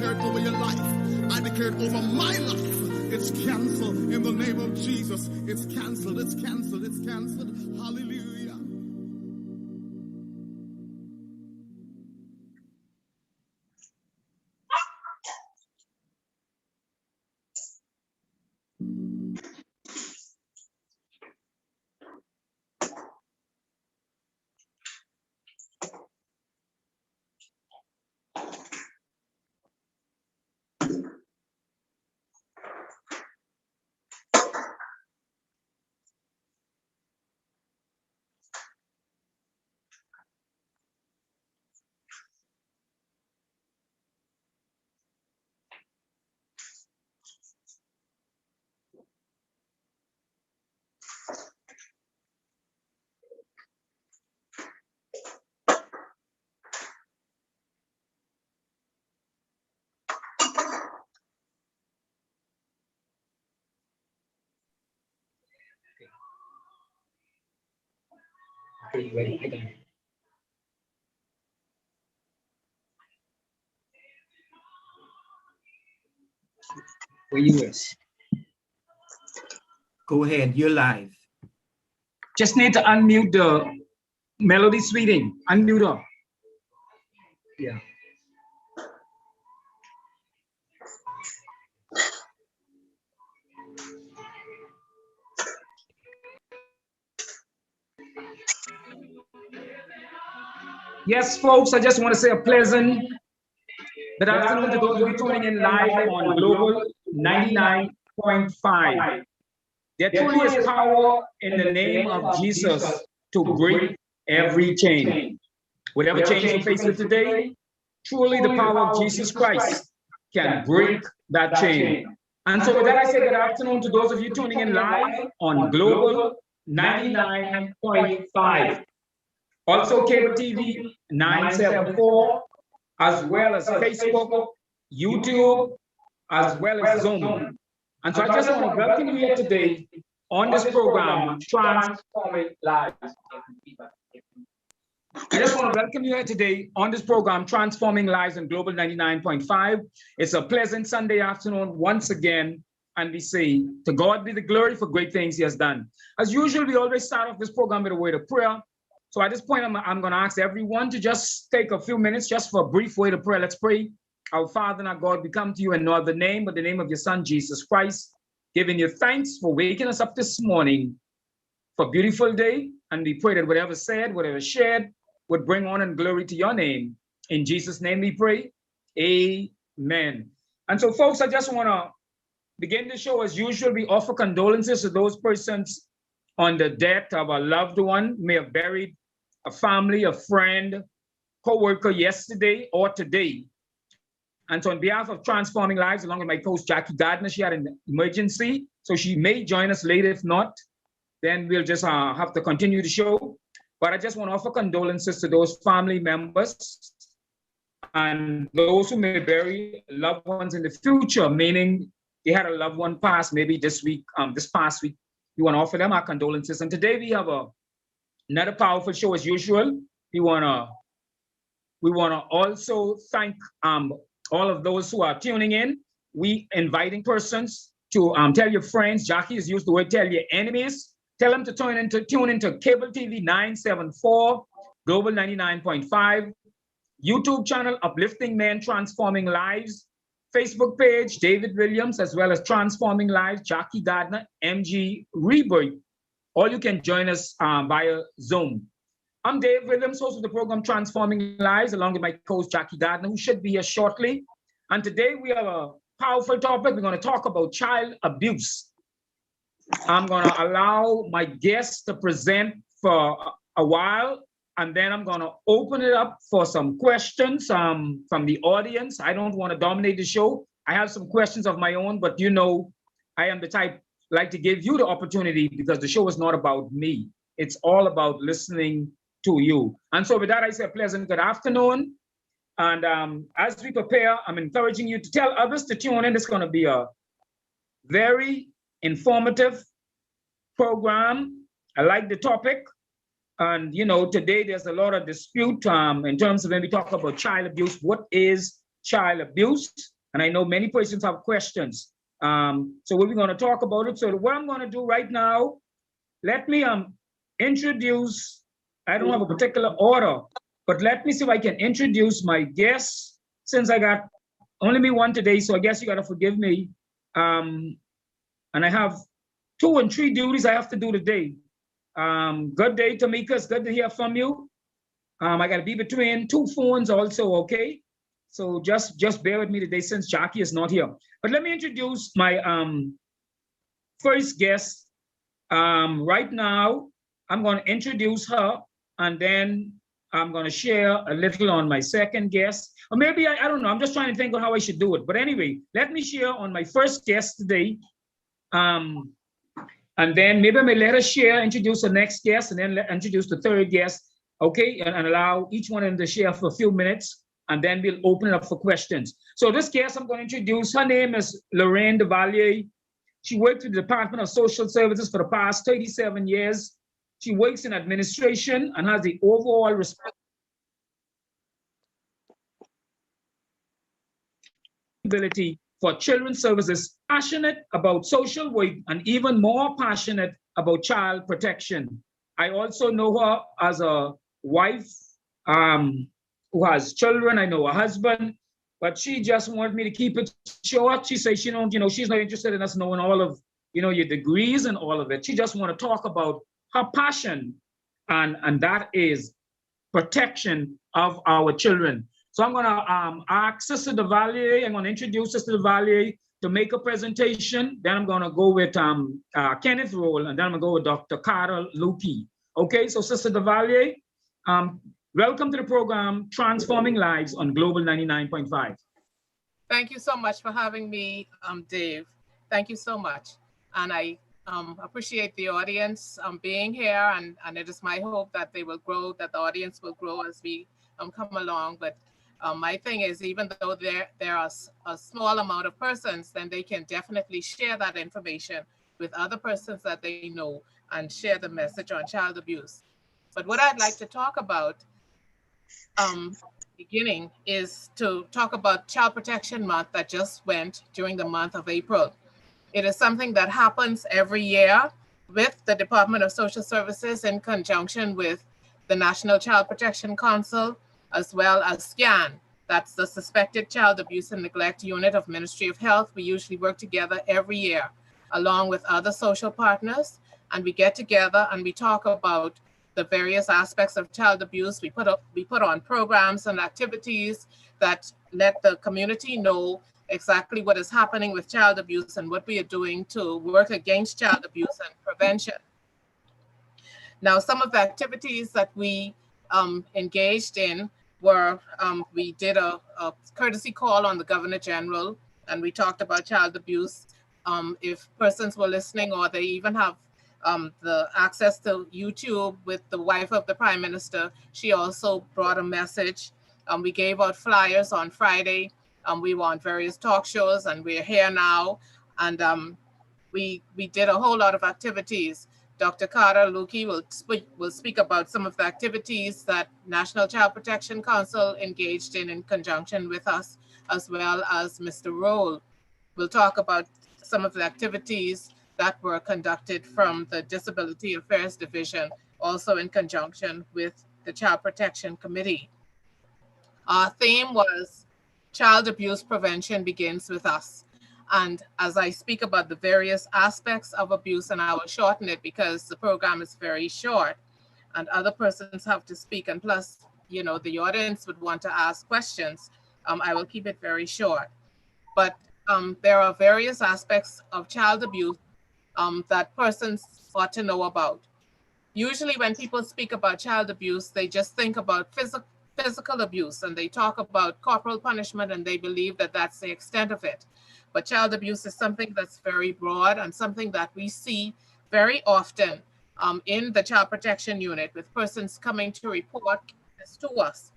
declare it over your life. I declare it over my life. It's canceled in the name of Jesus. It's canceled. It's canceled. It's canceled. Hallelujah. For US. Go ahead, you're live. Just need to unmute the Melody Sweeting. Unmute her. Yeah. Yes, folks, I just want to say a pleasant good afternoon to those of you tuning in live on Global 99.5. There truly is power in the name of Jesus to break every chain. Whatever chains you face with today, truly the power of Jesus Christ can break that chain. And so with that, I say good afternoon to those of you tuning in live on Global 99.5. Also Cable TV 974, as well as Facebook, YouTube, as well as Zoom. And so I just want to welcome you here today on this program, Transforming Lives. I just want to welcome you here today on this program, Transforming Lives on Global 99.5. It's a pleasant Sunday afternoon once again, and we say, to God be the glory for great things he has done. As usual, we always start off this program with a word of prayer. So at this point, I'm going to ask everyone to just take a few minutes just for a brief word of prayer. Let's pray. Our Father and our God, we come to you in no other name but the name of your Son, Jesus Christ, giving you thanks for waking us up this morning for a beautiful day. And we pray that whatever said, whatever shared, would bring honor and glory to your name. In Jesus' name we pray. Amen. And so, folks, I just want to begin the show as usual. We offer condolences to those persons on the death of a loved one, may have buried a family, a friend, co-worker yesterday or today. And so on behalf of Transforming Lives, along with my coach, Jackie Gardner, she had an emergency, so she may join us later. If not, then we'll just have to continue the show. But I just want to offer condolences to those family members and those who may bury loved ones in the future, meaning they had a loved one pass maybe this week, this past week. We want to offer them our condolences. And today we have another powerful show as usual. We want to also thank all of those who are tuning in. We inviting persons to tell your friends. Jackie has used the word tell your enemies. Tell them to tune into Cable TV 974, Global 99.5, YouTube channel Uplifting Men, Transforming Lives, Facebook page David Williams, as well as Transforming Lives, Jackie Gardner, MG Rebirth. Or you can join us via Zoom. I'm Dave Williams, host of the program Transforming Lives, along with my coach Jackie Gardner, who should be here shortly. And today we have a powerful topic. We're going to talk about child abuse. I'm going to allow my guests to present for a while, and then I'm going to open it up for some questions from the audience. I don't want to dominate the show. I have some questions of my own, but you know, I am the type like to give you the opportunity because the show is not about me. It's all about listening to you. And so with that, I say a pleasant good afternoon. And as we prepare, I'm encouraging you to tell others to tune in. It's going to be a very informative program. I like the topic. And, you know, today there's a lot of dispute in terms of when we talk about child abuse. What is child abuse? And I know many persons have questions. So we're going to talk about it. So what I'm going to do right now, let me introduce, I don't have a particular order, but let me see if I can introduce my guests, since I got only me one today, so I guess you got to forgive me. And I have 2 and 3 duties I have to do today. Good day, Tamika. It's good to hear from you. I got to be between 2 phones also, okay? So just bear with me today since Jackie is not here. But let me introduce my first guest. Right now, I'm going to introduce her, and then I'm going to share a little on my second guest. Or maybe, I don't know, I'm just trying to think of how I should do it. But anyway, let me share on my first guest today. And then maybe I may let her share, introduce the next guest, and then introduce the third guest, okay? And allow each one of them to share for a few minutes, and then we'll open it up for questions. So this guest I'm going to introduce, her name is Lorraine Duvalier. She worked with the Department of Social Services for the past 37 years. She works in administration and has the overall responsibility for children's services, passionate about social work, and even more passionate about child protection. I also know her as a wife who has children. I know a husband, but she just wanted me to keep it short. She says she don't, she's not interested in us knowing all of, your degrees and all of it. She just want to talk about her passion, and that is protection of our children. So I'm going to ask Sister Duvalier, I'm going to introduce Sister Duvalier to make a presentation. Then I'm going to go with Kenneth Roll, and then I'm going to go with Dr. Carter Lukey. Okay, so Sister Duvalier, welcome to the program, Transforming Lives on Global 99.5. Thank you so much for having me, Dave. Thank you so much. And I appreciate the audience being here, and it is my hope that they will grow, that the audience will grow as we come along. But my thing is, even though there are a small amount of persons, then they can definitely share that information with other persons that they know and share the message on child abuse. But what I'd like to talk about beginning is to talk about Child Protection Month that just went during the month of April. It is something that happens every year with the Department of Social Services in conjunction with the National Child Protection Council, as well as SCAN. That's the Suspected Child Abuse and Neglect Unit of Ministry of Health. We usually work together every year along with other social partners, and we get together and we talk about the various aspects of child abuse. We put on programs and activities that let the community know exactly what is happening with child abuse and what we are doing to work against child abuse and prevention. Now, some of the activities that we engaged in were, we did a courtesy call on the Governor General, and we talked about child abuse. If persons were listening, or they even have the access to YouTube with the wife of the Prime Minister, she also brought a message. We gave out flyers on Friday. We were on various talk shows, and we're here now. And we did a whole lot of activities. Dr. Carter Lukey will speak about some of the activities that National Child Protection Council engaged in conjunction with us, as well as Mr. Roll. We'll talk about some of the activities that were conducted from the Disability Affairs Division, also in conjunction with the Child Protection Committee. Our theme was Child Abuse Prevention Begins with Us. And as I speak about the various aspects of abuse, and I will shorten it because the program is very short and other persons have to speak, and plus, the audience would want to ask questions, I will keep it very short. But there are various aspects of child abuse that persons ought to know about. Usually when people speak about child abuse, they just think about physical abuse, and they talk about corporal punishment, and they believe that that's the extent of it. But child abuse is something that's very broad and something that we see very often in the Child Protection Unit, with persons coming to report this to us.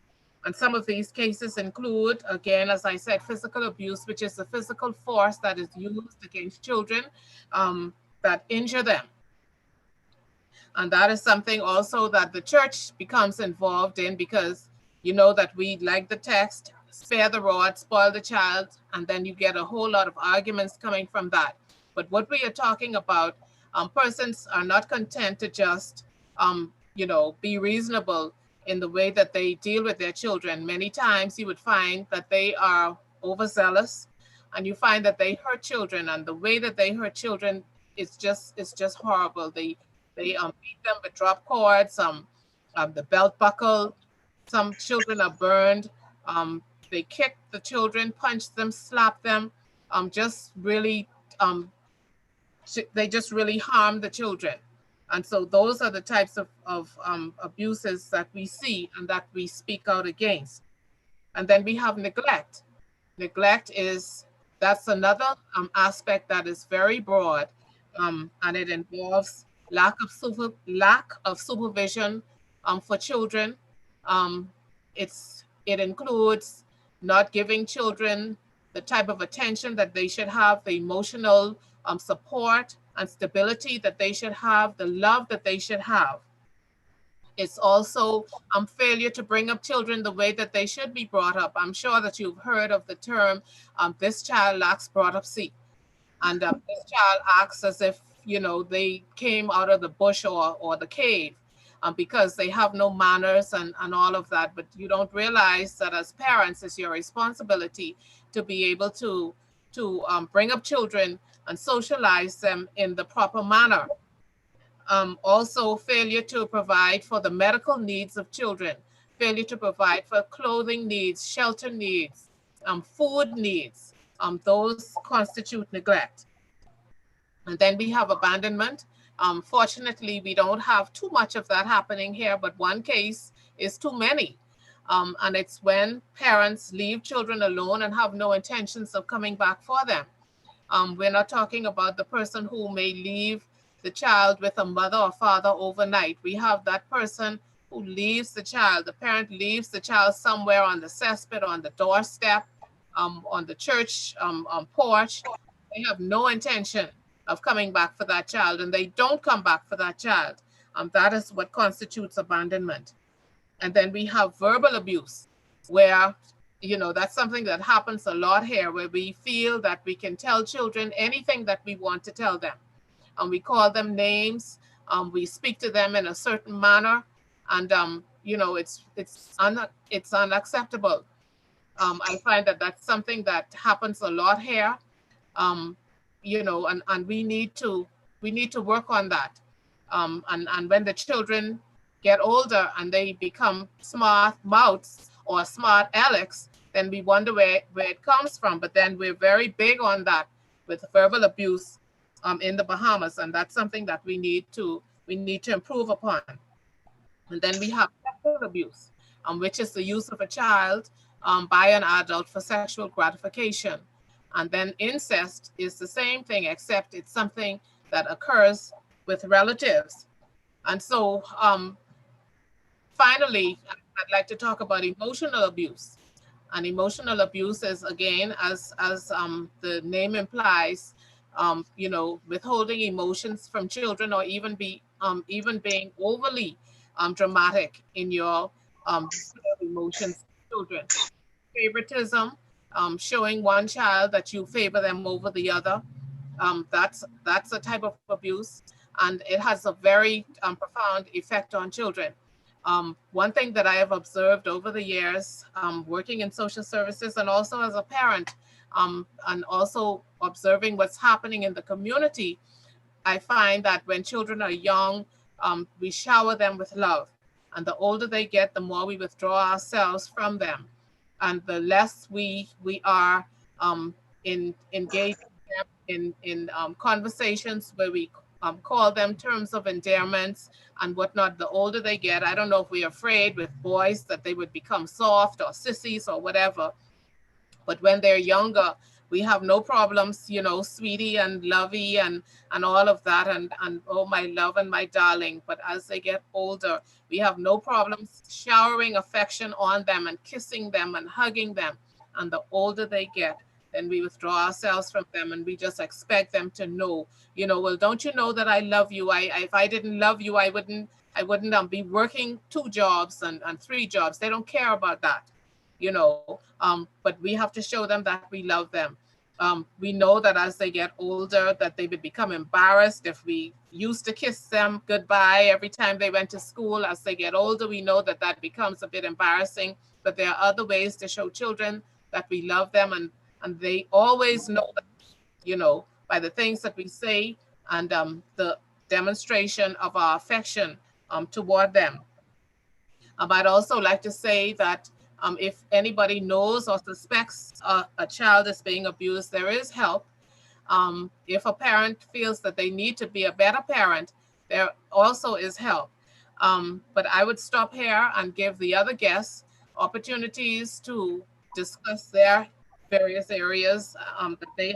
And some of these cases include, again, as I said, physical abuse, which is the physical force that is used against children that injure them. And that is something also that the church becomes involved in, because you know that we, like the text, spare the rod, spoil the child, and then you get a whole lot of arguments coming from that. But what we are talking about, persons are not content to just, be reasonable in the way that they deal with their children. Many times you would find that they are overzealous, and you find that they hurt children, and the way that they hurt children is just horrible. They beat them with drop cords, the belt buckle. Some children are burned. They kick the children, punch them, slap them. They just really harm the children. And so those are the types of abuses that we see and that we speak out against. And then we have neglect. Neglect that's another aspect that is very broad, and it involves lack of supervision for children. It includes not giving children the type of attention that they should have, the emotional support and stability that they should have, the love that they should have. It's also failure to bring up children the way that they should be brought up. I'm sure that you've heard of the term, this child lacks brought up seat. And this child acts as if, they came out of the bush or the cave. Because they have no manners and all of that. But you don't realize that as parents, it's your responsibility to be able to bring up children and socialize them in the proper manner. Also, failure to provide for the medical needs of children, failure to provide for clothing needs, shelter needs, food needs. Those constitute neglect. And then we have abandonment. Fortunately, we don't have too much of that happening here, but one case is too many. And it's when parents leave children alone and have no intentions of coming back for them. We're not talking about the person who may leave the child with a mother or father overnight. We have that person who leaves the child. The parent leaves the child somewhere on the cesspit, on the doorstep, on the church porch. They have no intention of coming back for that child, and they don't come back for that child. That is what constitutes abandonment. And then we have verbal abuse, where, that's something that happens a lot here, where we feel that we can tell children anything that we want to tell them. And we call them names, we speak to them in a certain manner, and, it's unacceptable. I find that that's something that happens a lot here. And we need to work on that. And when the children get older and they become smart mouths or smart Alex, then we wonder where it comes from. But then we're very big on that with verbal abuse in the Bahamas, and that's something that we need to improve upon. And then we have sexual abuse, which is the use of a child by an adult for sexual gratification. And then incest is the same thing, except it's something that occurs with relatives. And so finally, I'd like to talk about emotional abuse. And emotional abuse is, again, as the name implies, withholding emotions from children, or even being overly dramatic in your emotions to children. Favoritism, showing one child that you favor them over the other. That's a type of abuse, and it has a very profound effect on children. One thing that I have observed over the years, working in social services and also as a parent, and also observing what's happening in the community, I find that when children are young, we shower them with love. And the older they get, the more we withdraw ourselves from them. And the less we are engaged in conversations where we call them terms of endearments and whatnot. The older they get, I don't know if we're afraid with boys that they would become soft or sissies or whatever. But when they're younger, we have no problems, sweetie and lovey and all of that, and oh, my love and my darling. But as they get older, we have no problems showering affection on them and kissing them and hugging them. And the older they get, then we withdraw ourselves from them, and we just expect them to know, well, don't you know that I love you? If I didn't love you, I wouldn't be working 2 jobs and 3 jobs. They don't care about that. but we have to show them that we love them. We know that as they get older, that they would become embarrassed if we used to kiss them goodbye every time they went to school. As they get older, we know that that becomes a bit embarrassing, but there are other ways to show children that we love them, and they always know that, by the things that we say and the demonstration of our affection toward them. I'd also like to say that if anybody knows or suspects a child is being abused, there is help. If a parent feels that they need to be a better parent, there also is help. But I would stop here and give the other guests opportunities to discuss their various areas that they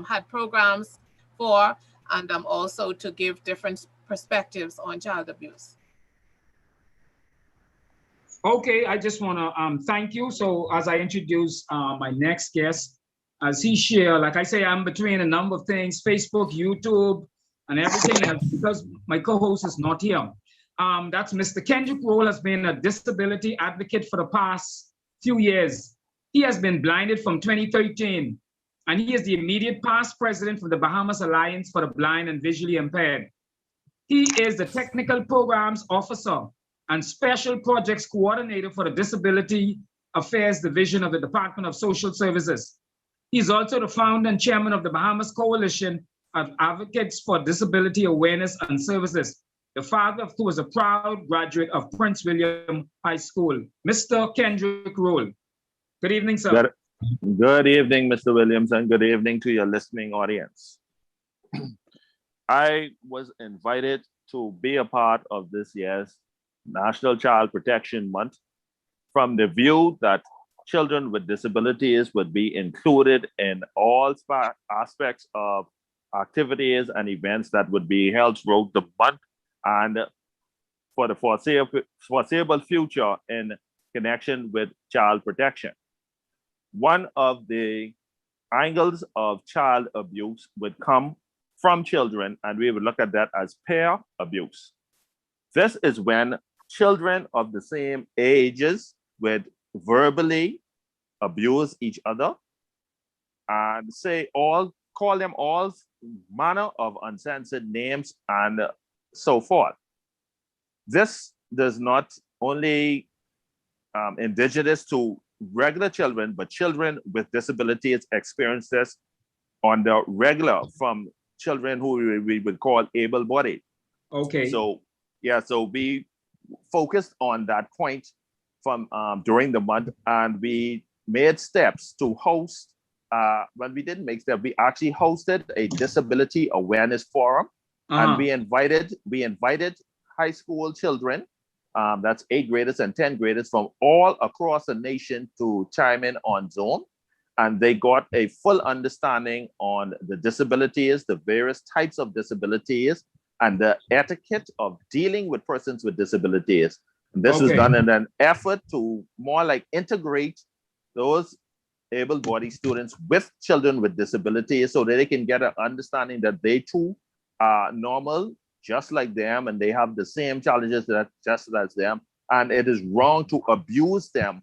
had programs for, and also to give different perspectives on child abuse. Okay, I just want to thank you. So as I introduce my next guest, as he shared, like I say, I'm between a number of things, Facebook, YouTube, and everything else, because my co-host is not here. That's Mr. Kendrick Roll, has been a disability advocate for the past few years. He has been blinded from 2013, and he is the immediate past president for the Bahamas Alliance for the Blind and Visually Impaired. He is the technical programs officer and special projects coordinator for the Disability Affairs Division of the Department of Social Services. He's also the founder and chairman of the Bahamas Coalition of Advocates for Disability Awareness and Services. The father of two is a proud graduate of Prince William High School. Mr. Kendrick Roll. Good evening, sir. Good evening, Mr. Williams, and good evening to your listening audience. I was invited to be a part of this year's National Child Protection Month from the view that children with disabilities would be included in all aspects of activities and events that would be held throughout the month and for the foreseeable future in connection with child protection. One of the angles of child abuse would come from children, and we would look at that as peer abuse. This is when children of the same ages would verbally abuse each other and call them all manner of uncensored names and so forth. This does not only indigenous to regular children, but children with disabilities experience this on the regular from children who we would call able-bodied. Okay. So we focused on that point from during the month, and we made steps to host. When we didn't make steps, we actually hosted a disability awareness forum, and we invited high school children, that's 8th graders and 10th graders from all across the nation to chime in on Zoom. And they got a full understanding on the disabilities, the various types of disabilities, and the etiquette of dealing with persons with disabilities. And this was done in an effort to more like integrate those able-bodied students with children with disabilities so that they can get an understanding that they too are normal, just like them, and they have the same challenges that just as them. And it is wrong to abuse them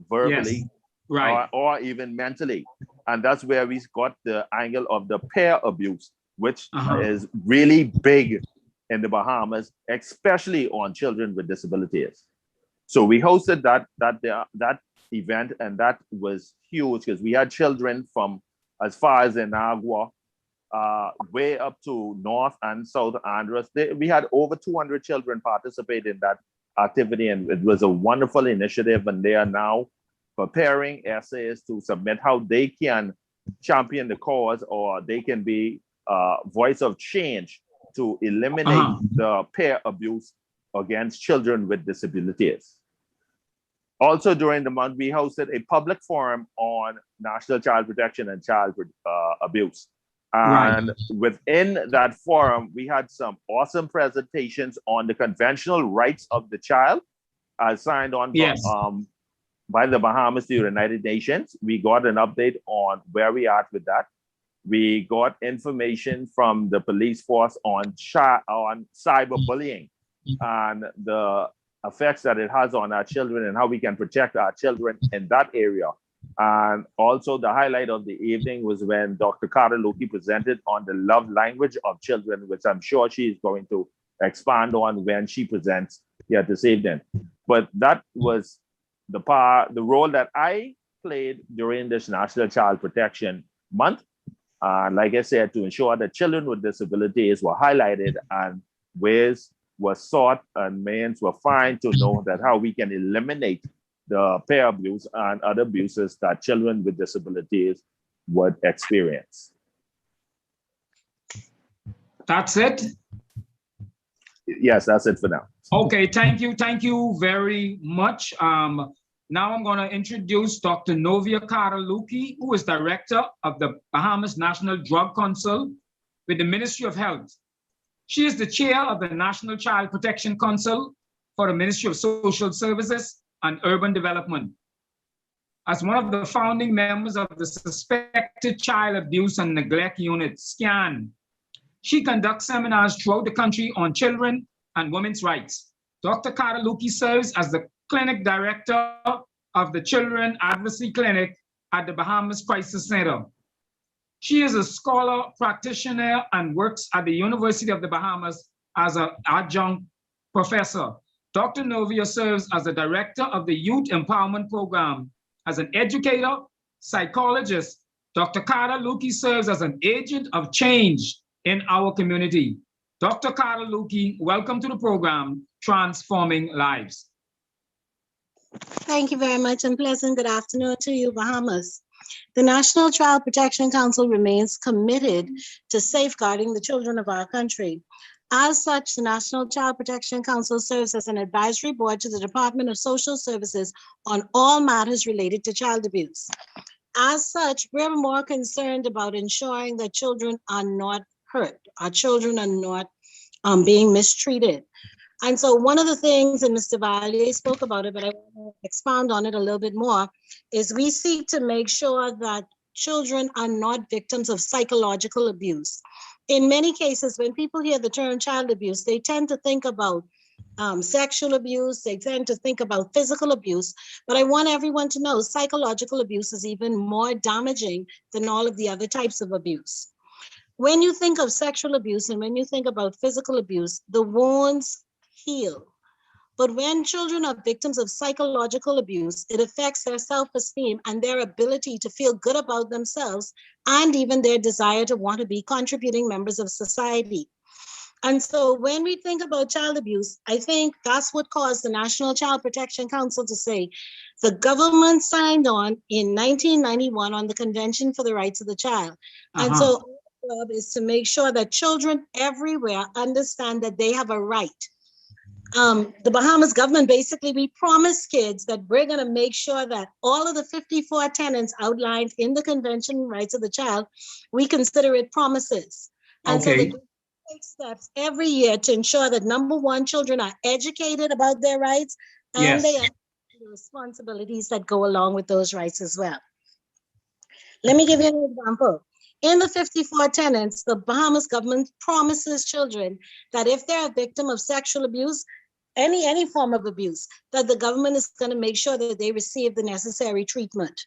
verbally. Yes. Right. Or even mentally. And that's where we got the angle of the peer abuse, which is really big in the Bahamas, especially on children with disabilities. So we hosted that event, and that was huge because we had children from as far as Inagua, way up to North and South Andros. We had over 200 children participate in that activity, and it was a wonderful initiative, and they are now preparing essays to submit how they can champion the cause, or they can be a voice of change to eliminate the peer abuse against children with disabilities. Also during the month, we hosted a public forum on national child protection and child abuse. And within that forum, we had some awesome presentations on the conventional rights of the child as signed on by the Bahamas to the United Nations. We got an update on where we are with that. We got information from the police force on cyberbullying and the effects that it has on our children and how we can protect our children in that area. And also the highlight of the evening was when Dr. Carter Lukey presented on the love language of children, which I'm sure she is going to expand on when she presents here this evening. But that was the role that I played during this National Child Protection Month. Like I said, to ensure that children with disabilities were highlighted and ways were sought and means were found to know that how we can eliminate the peer abuse and other abuses that children with disabilities would experience. That's it? Yes, that's it for now. Okay, thank you very much. Now I'm going to introduce Dr. Novia Carter Lukey, who is Director of the Bahamas National Drug Council with the Ministry of Health. She is the Chair of the National Child Protection Council for the Ministry of Social Services and Urban Development. As one of the founding members of the Suspected Child Abuse and Neglect Unit, SCAN, she conducts seminars throughout the country on children and women's rights. Dr. Carter Lukey serves as the Clinic Director of the Children Advocacy Clinic at the Bahamas Crisis Center. She is a scholar, practitioner, and works at the University of the Bahamas as an adjunct professor. Dr. Novia serves as the Director of the Youth Empowerment Program. As an educator, psychologist, Dr. Carter Lukey serves as an agent of change in our community. Dr. Carter Lukey, welcome to the program, Transforming Lives. Thank you very much, and pleasant good afternoon to you, Bahamas. The National Child Protection Council remains committed to safeguarding the children of our country. As such, the National Child Protection Council serves as an advisory board to the Department of Social Services on all matters related to child abuse. As such, we're more concerned about ensuring that children are not hurt, our children are not being mistreated. And so one of the things, and Mr. Valier spoke about it, but I want to expound on it a little bit more, is we seek to make sure that children are not victims of psychological abuse. In many cases, when people hear the term child abuse, they tend to think about sexual abuse, they tend to think about physical abuse, but I want everyone to know psychological abuse is even more damaging than all of the other types of abuse. When you think of sexual abuse and when you think about physical abuse, the wounds heal. But when children are victims of psychological abuse, it affects their self-esteem and their ability to feel good about themselves and even their desire to want to be contributing members of society. And so when we think about child abuse, I think that's what caused the National Child Protection Council to say, the government signed on in 1991 on the Convention for the Rights of the Child. And so our job is to make sure that children everywhere understand that they have a right. The Bahamas government, basically, we promise kids that we're going to make sure that all of the 54 tenets outlined in the Convention on Rights of the Child, we consider it promises. And so the take steps every year to ensure that, number one, children are educated about their rights and they have the responsibilities that go along with those rights as well. Let me give you an example. In the 54 tenets, the Bahamas government promises children that if they're a victim of sexual abuse, any form of abuse, that the government is going to make sure that they receive the necessary treatment.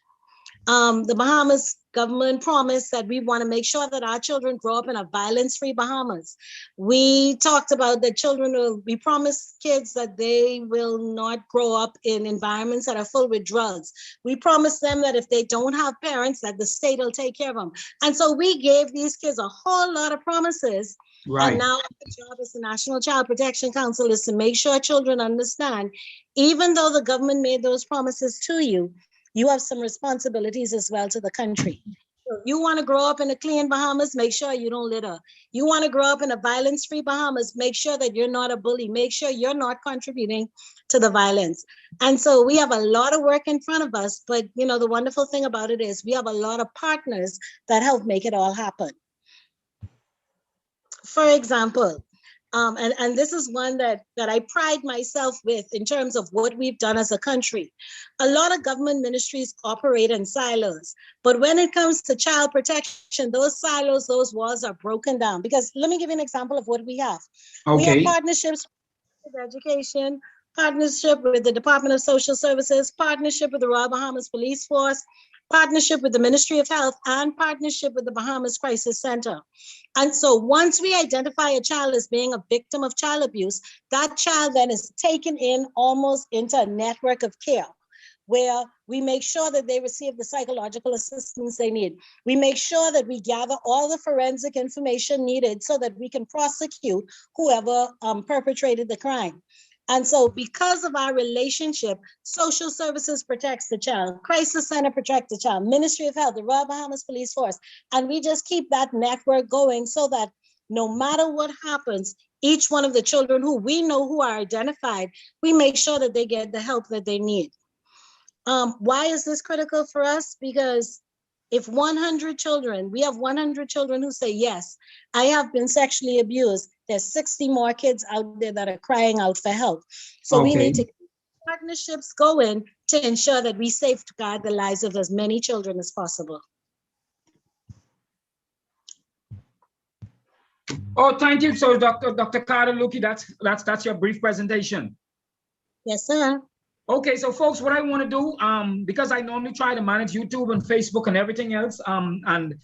The Bahamas government promised that we want to make sure that our children grow up in a violence-free Bahamas. We talked about that we promise kids that they will not grow up in environments that are full with drugs. We promise them that if they don't have parents, that the state will take care of them. And so we gave these kids a whole lot of promises. Right. And now our job as the National Child Protection Council is to make sure children understand, even though the government made those promises to you, you have some responsibilities as well to the country. So you want to grow up in a clean Bahamas, make sure you don't litter. You want to grow up in a violence-free Bahamas, make sure that you're not a bully, make sure you're not contributing to the violence. And so we have a lot of work in front of us, but the wonderful thing about it is we have a lot of partners that help make it all happen. For example, and this is one that I pride myself with in terms of what we've done as a country. A lot of government ministries operate in silos, but when it comes to child protection, those silos, those walls are broken down. Because let me give you an example of what we have. Okay. We have partnerships with education, partnership with the Department of Social Services, partnership with the Royal Bahamas Police Force, partnership with the Ministry of Health, and partnership with the Bahamas Crisis Center. And so once we identify a child as being a victim of child abuse, that child then is taken in almost into a network of care, where we make sure that they receive the psychological assistance they need. We make sure that we gather all the forensic information needed so that we can prosecute whoever perpetrated the crime. And so because of our relationship, Social Services protects the child, Crisis Center protects the child, Ministry of Health, the Royal Bahamas Police Force, and we just keep that network going so that no matter what happens, each one of the children who we know who are identified, we make sure that they get the help that they need. Why is this critical for us? Because if 100 children, we have 100 children who say, yes, I have been sexually abused, there's 60 more kids out there that are crying out for help. So we need to keep partnerships going to ensure that we safeguard the lives of as many children as possible. Oh, thank you. So Dr. Carter Luki, that's your brief presentation. Yes, sir. Okay, so folks, what I want to do, because I normally try to manage YouTube and Facebook and everything else, and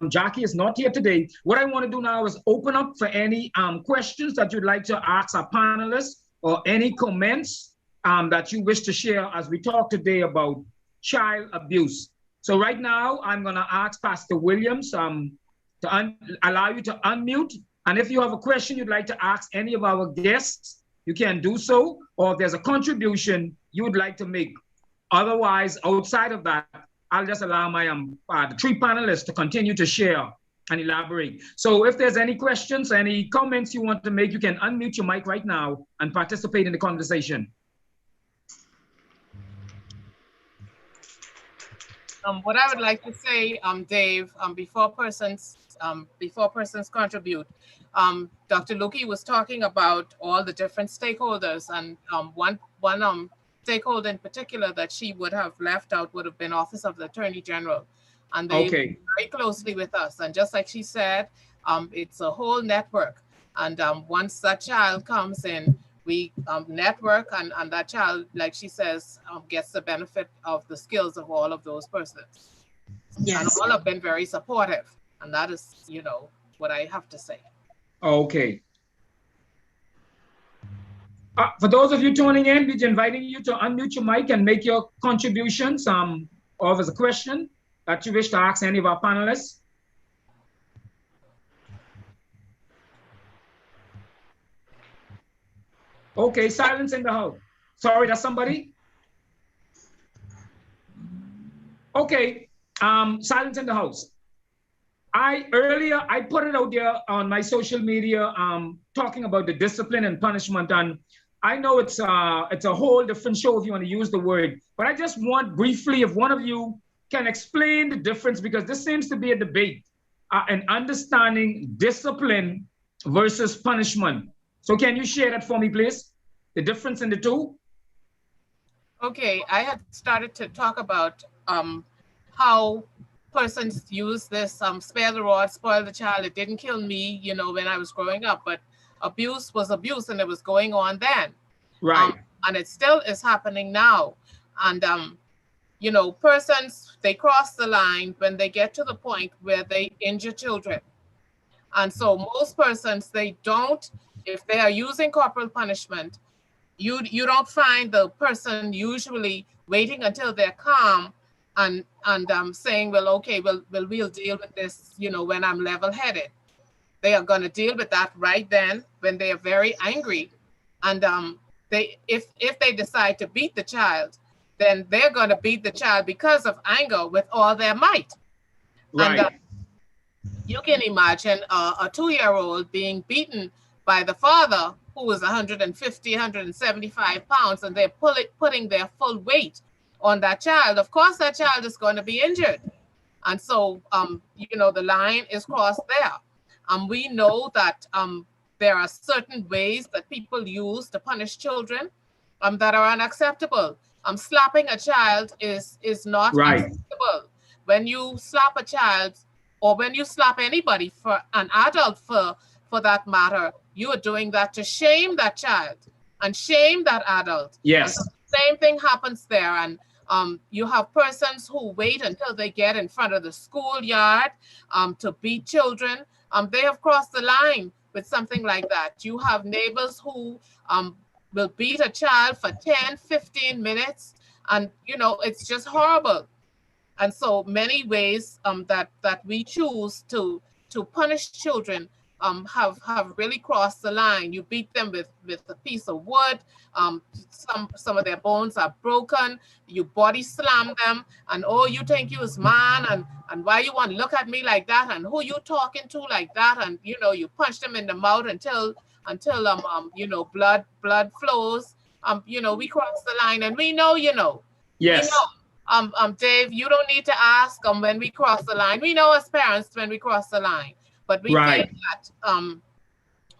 Jackie is not here today, what I want to do now is open up for any questions that you'd like to ask our panelists, or any comments that you wish to share as we talk today about child abuse. So right now, I'm going to ask Pastor Williams to allow you to unmute. And if you have a question you'd like to ask any of our guests, you can do so, or if there's a contribution you would like to make. Otherwise, outside of that, I'll just allow my the three panelists to continue to share and elaborate. So if there's any questions, any comments you want to make, you can unmute your mic right now and participate in the conversation. What I would like to say, Dave, before persons contribute, Dr. Luki was talking about all the different stakeholders, and one stakeholder in particular that she would have left out would have been Office of the Attorney General, and they work very closely with us. And just like she said, it's a whole network. And once that child comes in, we network, and that child, like she says, gets the benefit of the skills of all of those persons. Yes. And all have been very supportive. And that is, what I have to say. Okay. For those of you tuning in, we're inviting you to unmute your mic and make your contributions, or if there's a question that you wish to ask any of our panelists. Okay, silence in the house. Sorry, that's somebody? Okay, silence in the house. Earlier I put it out there on my social media, talking about the discipline and punishment, and I know it's a whole different show if you want to use the word, but I just want briefly if one of you can explain the difference, because this seems to be a debate and understanding discipline versus punishment. So can you share that for me, please? The difference in the two? Okay, I had started to talk about how persons use this spare the rod, spoil the child. It didn't kill me, when I was growing up, but abuse was abuse, and it was going on then. Right. And it still is happening now. And, persons, they cross the line when they get to the point where they injure children. And so most persons, they don't, if they are using corporal punishment, you don't find the person usually waiting until they're calm and saying, well, okay, we'll deal with this, when I'm level-headed. They are going to deal with that right then when they are very angry. And if they decide to beat the child, then they're going to beat the child because of anger with all their might. Right. And you can imagine a 2-year-old being beaten by the father, who is 150, 175 pounds, and they're putting their full weight on that child. Of course, that child is going to be injured. And so, the line is crossed there. We know that there are certain ways that people use to punish children that are unacceptable. Slapping a child is not acceptable. When you slap a child, or when you slap anybody, for an adult for that matter, you are doing that to shame that child. and shame that adult. Yes. And so the same thing happens there. And you have persons who wait until they get in front of the schoolyard to beat children. They have crossed the line with something like that. You have neighbors who will beat a child for 10, 15 minutes. And, you know, it's just horrible. And so many ways that we choose to punish children have really crossed the line. You beat them with a piece of wood. Some of their bones are broken. You body slam them, and oh, you think you is man, and why you want to look at me like that, and who you talking to like that, and you know, you punch them in the mouth until you know, blood flows. You know, we cross the line, and we know, you know. Yes. We know. Dave, you don't need to ask when we cross the line. We know as parents when we cross the line, but we think that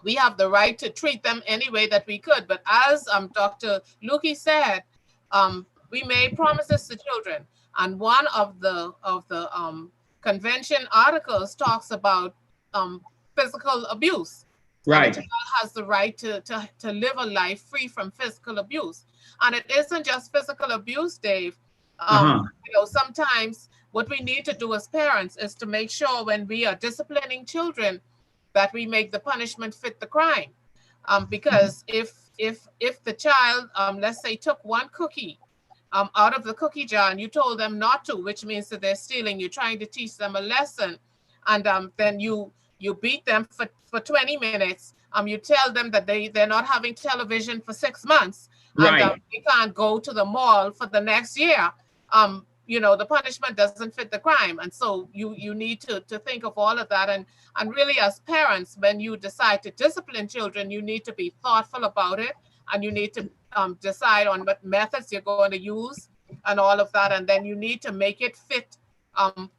we have the right to treat them any way that we could. But as Dr. Lukey said, we made promises to children, and one of the convention articles talks about physical abuse. Right. And a child has the right to live a life free from physical abuse, and it isn't just physical abuse, Dave. You know, sometimes what we need to do as parents is to make sure when we are disciplining children that we make the punishment fit the crime. Because if the child, let's say, took one cookie out of the cookie jar and you told them not to, which means that they're stealing, you're trying to teach them a lesson, and then you beat them for 20 minutes. You tell them that they're not having television for 6 months, and they can't go to the mall for the next year. You know, the punishment doesn't fit the crime. And so you need to think of all of that. And really, as parents, when you decide to discipline children, you need to be thoughtful about it. And you need to decide on what methods you're going to use and all of that. And then you need to make it fit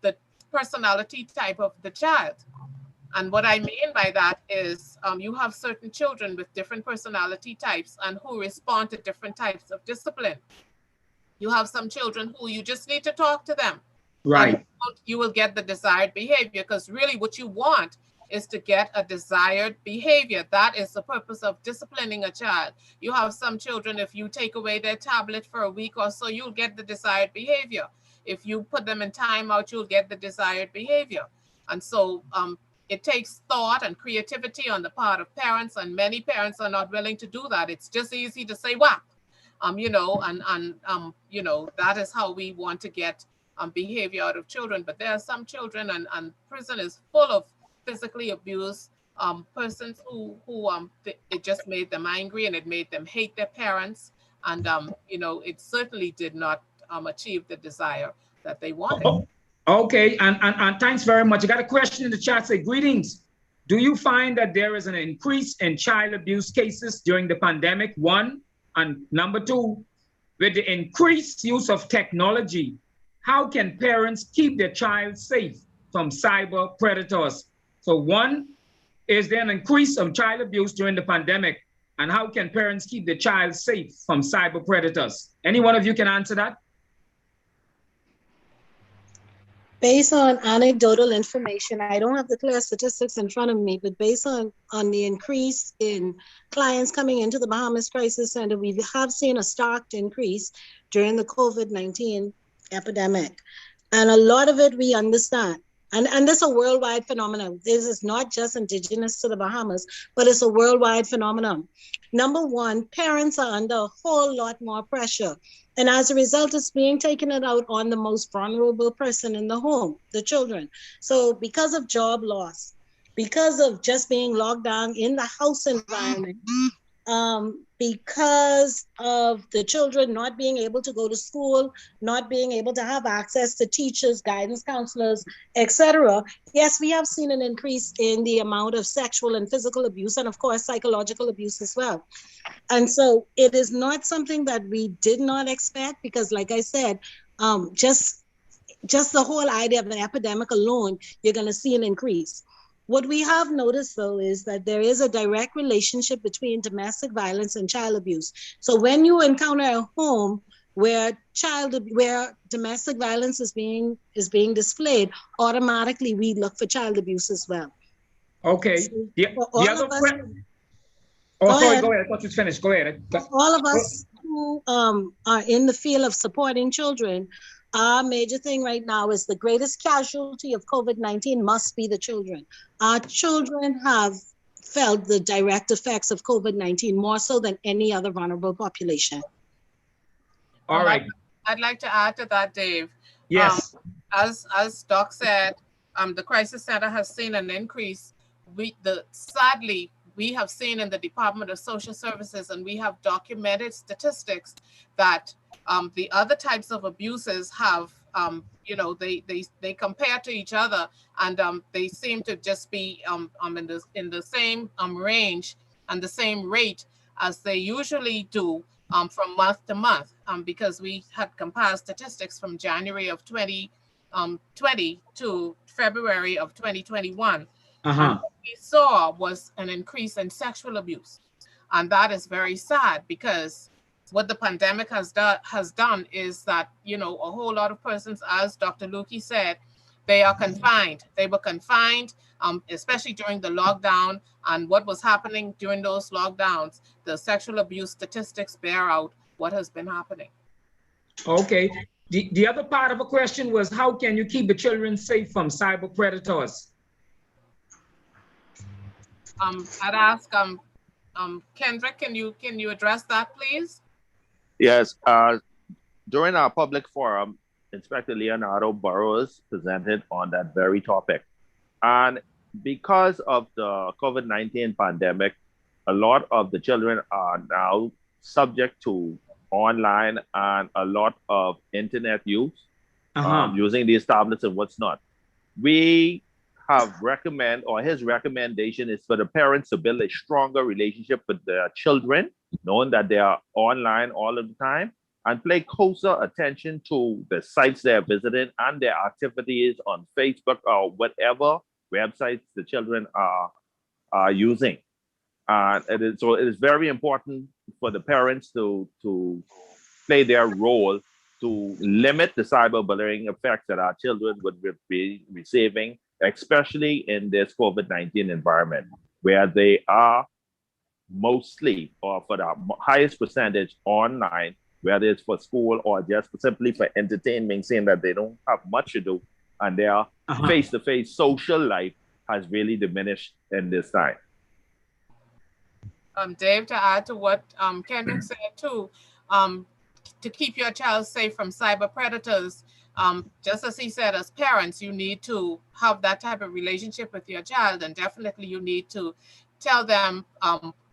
the personality type of the child. And what I mean by that is you have certain children with different personality types and who respond to different types of discipline. You have some children who you just need to talk to them. Right. And you will get the desired behavior, because really what you want is to get a desired behavior. That is the purpose of disciplining a child. You have some children, if you take away their tablet for a week or so, you'll get the desired behavior. If you put them in timeout, you'll get the desired behavior. And so it takes thought and creativity on the part of parents, and many parents are not willing to do that. It's just easy to say whap. You know, and you know, that is how we want to get behavior out of children. But there are some children, and prison is full of physically abused persons who it just made them angry, and it made them hate their parents. And, you know, it certainly did not achieve the desire that they wanted. Oh, okay, and thanks very much. I got a question in the chat. Say, greetings. Do you find that there is an increase in child abuse cases during the pandemic? One. And number two, with the increased use of technology, how can parents keep their child safe from cyber predators? So one, is there an increase of child abuse during the pandemic? And how can parents keep their child safe from cyber predators? Any one of you can answer that? Based on anecdotal information, I don't have the clear statistics in front of me, but based on the increase in clients coming into the Bahamas Crisis Center, we have seen a stark increase during the COVID-19 epidemic. And a lot of it we understand. And this is a worldwide phenomenon. This is not just indigenous to the Bahamas, but it's a worldwide phenomenon. Number one, parents are under a whole lot more pressure. And as a result, it's being taken out on the most vulnerable person in the home, the children. So because of job loss, because of just being locked down in the house environment, because of the children not being able to go to school, not being able to have access to teachers, guidance counselors, etc. Yes, we have seen an increase in the amount of sexual and physical abuse, and of course, psychological abuse as well. And so it is not something that we did not expect, because like I said, just the whole idea of an epidemic alone, you're going to see an increase. What we have noticed, though, is that there is a direct relationship between domestic violence and child abuse. So when you encounter a home where domestic violence is being displayed, automatically we look for child abuse as well. Okay. So Oh, Go sorry, ahead. go ahead. I thought you was finished. Go ahead. All of us who are in the field of supporting children, our major thing right now is the greatest casualty of COVID-19 must be the children. Our children have felt the direct effects of COVID-19 more so than any other vulnerable population. All right. I'd like to add to that, Dave. Yes. As Doc said, the Crisis Center has seen an increase. Sadly, we have seen in the Department of Social Services, and we have documented statistics that the other types of abuses have, they compare to each other, and they seem to just be in the same range and the same rate as they usually do from month to month, because we had compiled statistics from January of 2020 to February of 2021. And what we saw was an increase in sexual abuse. And that is very sad, because what the pandemic has done is that, a whole lot of persons, as Dr. Lukey said, they are confined. They were confined, especially during the lockdown. And what was happening during those lockdowns, the sexual abuse statistics bear out what has been happening. Okay. The other part of the question was, how can you keep the children safe from cyber predators? I'd ask Kendrick, can you address that, please? Yes. During our public forum, Inspector Leonardo Burrows presented on that very topic. And because of the COVID-19 pandemic, a lot of the children are now subject to online and a lot of internet use, using these tablets and what's not. We have his recommendation is for the parents to build a stronger relationship with their children, knowing that they are online all of the time, and pay closer attention to the sites they're visiting and their activities on Facebook or whatever websites the children are using. And it is very important for the parents to play their role to limit the cyberbullying effects that our children would be receiving, especially in this COVID-19 environment, where they are mostly, or for the highest percentage, online, whether it's for school or just simply for entertainment, saying that they don't have much to do, and their face-to-face social life has really diminished in this time. Dave, to add to what Kendrick said too, to keep your child safe from cyber predators, just as he said, as parents, you need to have that type of relationship with your child, and definitely you need to tell them,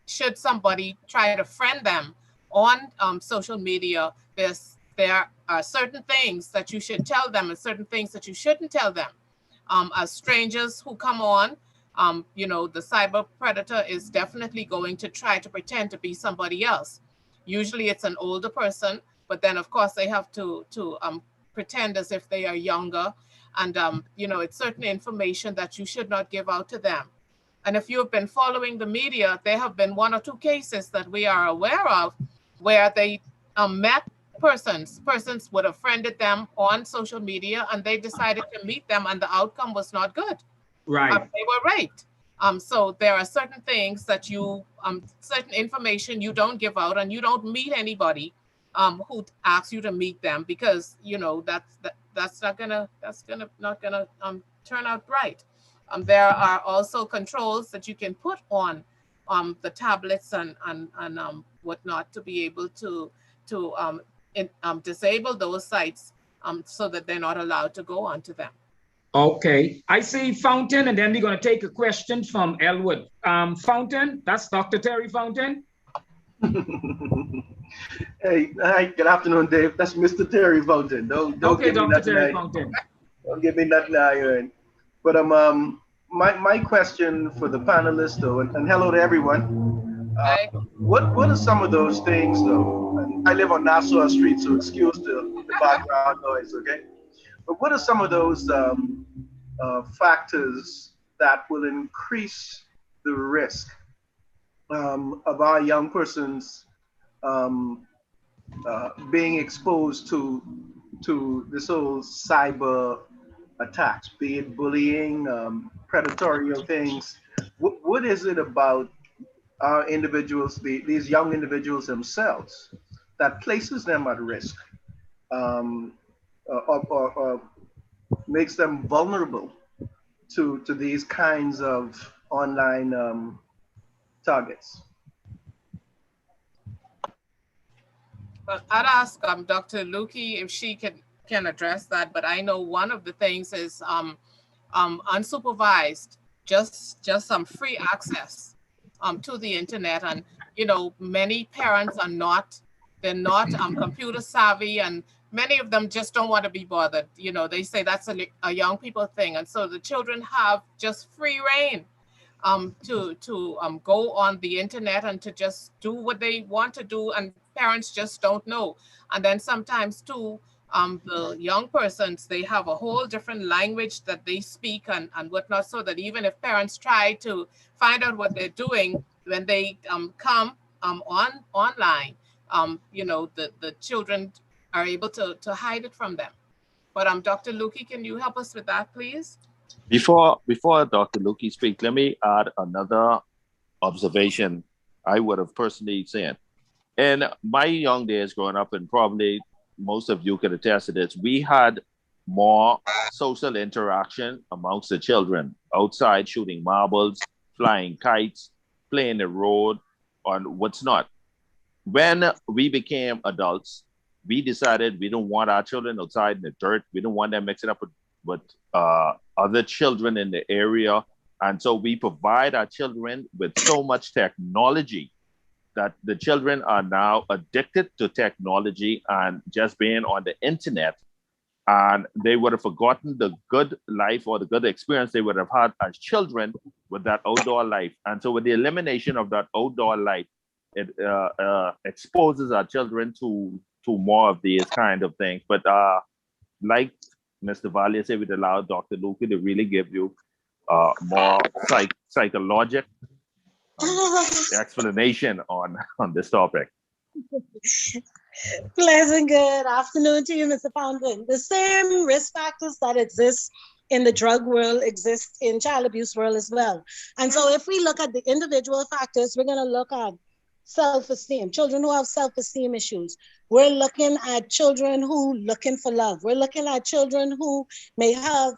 should somebody try to friend them on social media, there are certain things that you should tell them and certain things that you shouldn't tell them. As strangers who come on, the cyber predator is definitely going to try to pretend to be somebody else. Usually it's an older person, but then of course they have to pretend as if they are younger. And, it's certain information that you should not give out to them. And if you've been following the media, there have been 1 or 2 cases that we are aware of where they met persons would have friended them on social media, and they decided to meet them, and the outcome was not good. Right. They were raped. So there are certain things that you, certain information you don't give out, and you don't meet anybody who asks you to meet them, because that's not gonna turn out right. There are also controls that you can put on the tablets and whatnot to be able to disable those sites so that they're not allowed to go onto them. Okay, I see Fountain, and then we're going to take a question from Elwood. Fountain, that's Dr. Terry Fountain. Hey, hi, good afternoon, Dave. That's Mr. Terry Fountain. Don't Okay, give me Dr. Terry nothing. Fountain. Don't give me nothing iron. But my question for the panelists though, and hello to everyone. What are some of those things though? And I live on Nassau Street, so excuse the background noise, okay? But what are some of those factors that will increase the risk of our young persons being exposed to this whole cyber attacks, be it bullying, predatory things? What is it about are individuals, these young individuals themselves, that places them at risk, or makes them vulnerable to these kinds of online targets? Well, I'd ask Dr. Lukey if she can address that, but I know one of the things is unsupervised, just some free access to the internet. And you know, many parents are not computer savvy, and many of them just don't want to be bothered. You know, they say that's a young people thing, and so the children have just free reign to go on the internet and to just do what they want to do, and parents just don't know. And then sometimes too, the young persons, they have a whole different language that they speak and whatnot, so that even if parents try to find out what they're doing, when they come online, you know, the children are able to hide it from them. But Dr. Lukey, can you help us with that, please? Before Dr. Lukey speaks, let me add another observation I would have personally said. In my young days growing up, and probably most of you could attest to this, we had more social interaction amongst the children, outside shooting marbles, flying kites, playing the road, on what's not. When we became adults, we decided we don't want our children outside in the dirt. We don't want them mixing up with other children in the area. And so we provide our children with so much technology that the children are now addicted to technology and just being on the internet. And they would have forgotten the good life or the good experience they would have had as children with that outdoor life. And so with the elimination of that outdoor life, it exposes our children to more of these kind of things. But like Mr. Valier said, we'd allow Dr. Lukey to really give you more psychological explanation on this topic. Pleasant good afternoon to you, Mr. Fountain. The same risk factors that exist in the drug world exist in child abuse world as well. And so if we look at the individual factors, we're going to look at self-esteem, children who have self-esteem issues. We're looking at children who looking for love. We're looking at children who may have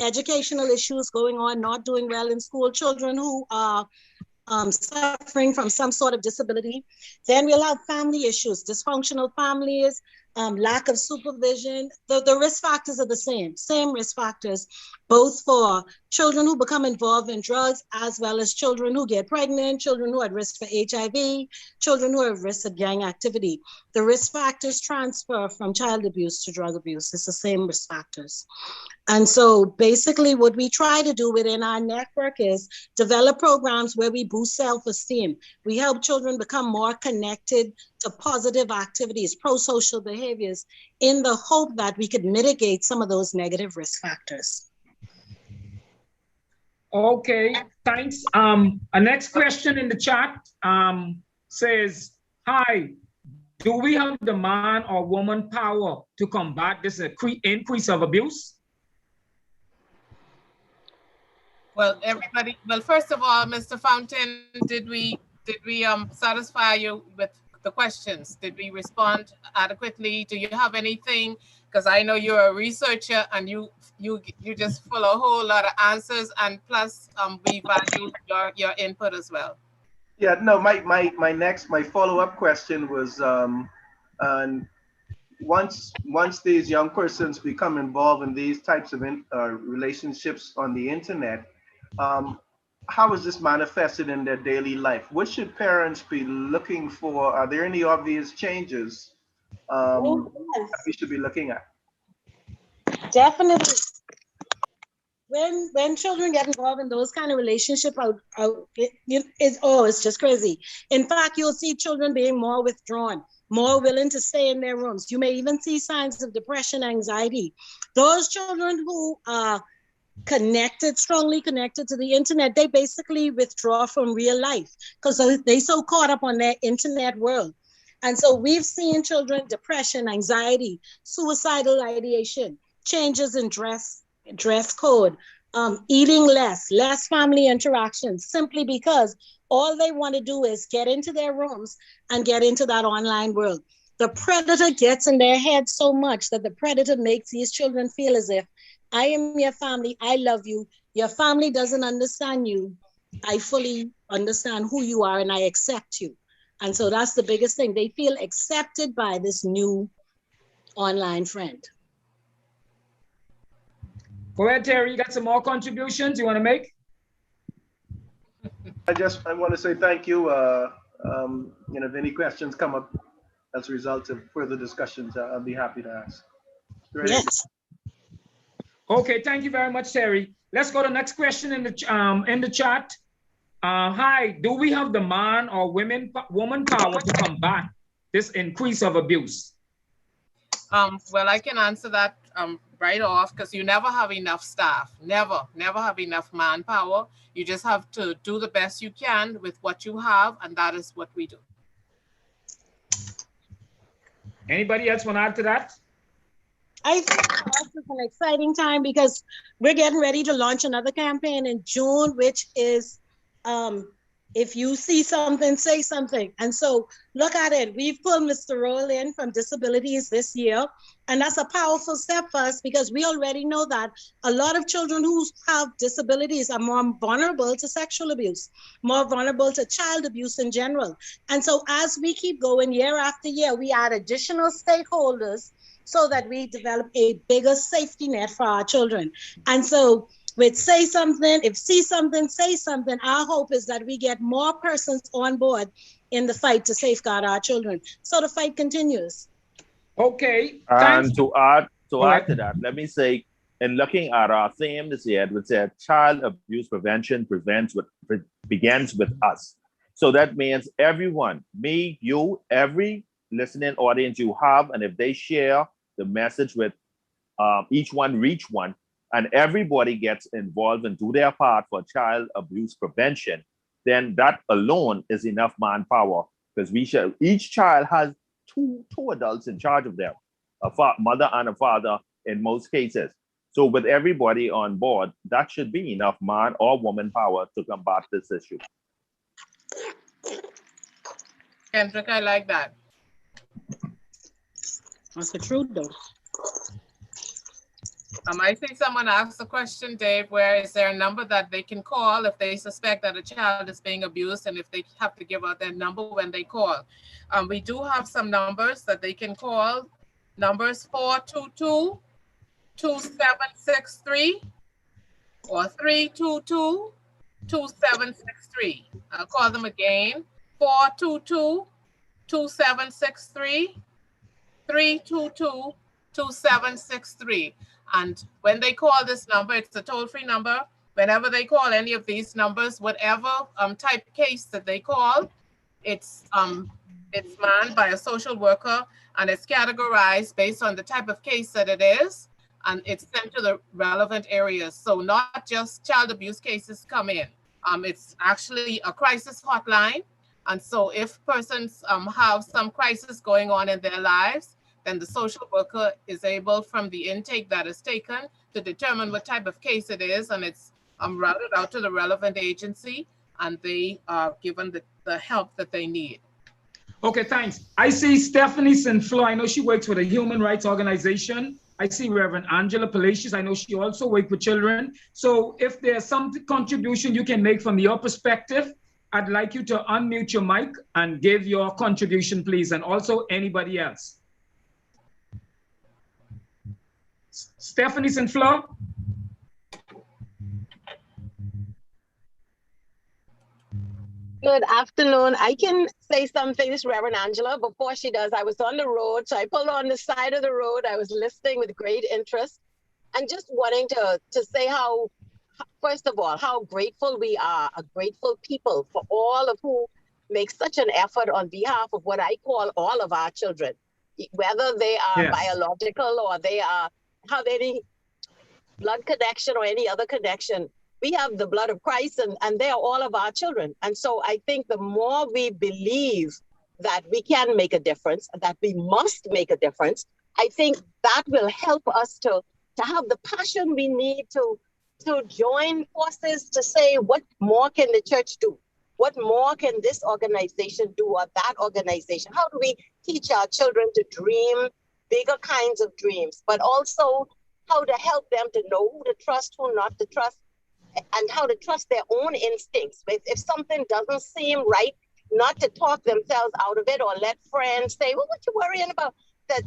educational issues going on, not doing well in school, children who are suffering from some sort of disability. Then we'll have family issues, dysfunctional families, lack of supervision. The risk factors are the same risk factors, both for children who become involved in drugs, as well as children who get pregnant, children who are at risk for HIV, children who are at risk of gang activity. The risk factors transfer from child abuse to drug abuse. It's the same risk factors. And so basically what we try to do within our network is develop programs where we boost self-esteem. We help children become more connected to positive activities, pro-social behaviors, in the hope that we could mitigate some of those negative risk factors. Okay, thanks. A next question in the chat says, hi, do we have the man or woman power to combat this increase of abuse? Well, everybody, well, first of all, Mr. Fountain, did we satisfy you with the questions? Did we respond adequately? Do you have anything? Because I know you're a researcher and you just full a whole lot of answers, and plus we value your input as well. Yeah, no, my follow-up question was, and once these young persons become involved in these types of relationships on the internet, how is this manifested in their daily life? What should parents be looking for? Are there any obvious changes that we should be looking at? Definitely. When children get involved in those kind of relationships, it's just crazy. In fact, you'll see children being more withdrawn, more willing to stay in their rooms. You may even see signs of depression, anxiety. Those children who are strongly connected to the internet, they basically withdraw from real life because they so caught up on their internet world. And so we've seen children, depression, anxiety, suicidal ideation, changes in dress code, eating less family interactions, simply because all they want to do is get into their rooms and get into that online world. The predator gets in their head so much that the predator makes these children feel as if, I am your family, I love you. Your family doesn't understand you. I fully understand who you are and I accept you. And so that's the biggest thing. They feel accepted by this new online friend. Go ahead, Terry. You got some more contributions you want to make? I want to say thank you. If any questions come up as a result of further discussions, I'll be happy to ask. Great. Yes. Okay, thank you very much, Terry. Let's go to the next question in the chat. Hi, do we have the man or woman power to combat this increase of abuse? Well, I can answer that right off, because you never have enough staff. Never have enough manpower. You just have to do the best you can with what you have, and that is what we do. Anybody else want to add to that? I think this is an exciting time because we're getting ready to launch another campaign in June, which is if you see something, say something. And so look at it. We've pulled Mr. Roll in from disabilities this year. And that's a powerful step for us because we already know that a lot of children who have disabilities are more vulnerable to sexual abuse, more vulnerable to child abuse in general. And so as we keep going year after year, we add additional stakeholders so that we develop a bigger safety net for our children. And so with Say Something, if See Something, Say Something, our hope is that we get more persons on board in the fight to safeguard our children. So the fight continues. Okay. And to add to that, let me say, in looking at our theme this year, which said child abuse prevention begins with us. So that means everyone, me, you, every listening audience you have, and if they share the message with each one, reach one, and everybody gets involved and do their part for child abuse prevention, then that alone is enough manpower, because each child has two adults in charge of them, a mother and a father in most cases. So with everybody on board, that should be enough man or woman power to combat this issue. Kendrick, I like that. That's the truth, though. I think someone asked the question, Dave, where is there a number that they can call if they suspect that a child is being abused, and if they have to give out their number when they call. We do have some numbers that they can call. Numbers 422-2763 or 322-2763. I'll call them again. 422-2763, 322-2763. And when they call this number, it's a toll-free number. Whenever they call any of these numbers, whatever type case that they call, it's manned by a social worker, and it's categorized based on the type of case that it is, and it's sent to the relevant areas. So not just child abuse cases come in. It's actually a crisis hotline. And so if persons have some crisis going on in their lives, then the social worker is able, from the intake that is taken, to determine what type of case it is, and it's routed out to the relevant agency, and they are given the help that they need. Okay, thanks. I see Stephanie Sinflo. I know she works with a human rights organization. I see Reverend Angela Palacios. I know she also works with children. So if there's some contribution you can make from your perspective, I'd like you to unmute your mic and give your contribution, please, and also anybody else. Stephanie Sinflo. Good afternoon. I can say something. This is Reverend Angela. Before she does, I was on the road, so I pulled on the side of the road. I was listening with great interest and just wanting to say how, first of all, how grateful we are, a grateful people for all of who make such an effort on behalf of what I call all of our children, whether they are biological or they have any blood connection or any other connection. We have the blood of Christ, and they are all of our children. And so I think the more we believe that we can make a difference, that we must make a difference, I think that will help us to have the passion we need to to join forces to say, what more can the church do? What more can this organization do, or that organization? How do we teach our children to dream bigger kinds of dreams, but also how to help them to know who to trust, who not to trust, and how to trust their own instincts. If something doesn't seem right, not to talk themselves out of it or let friends say, well, what you worrying about? That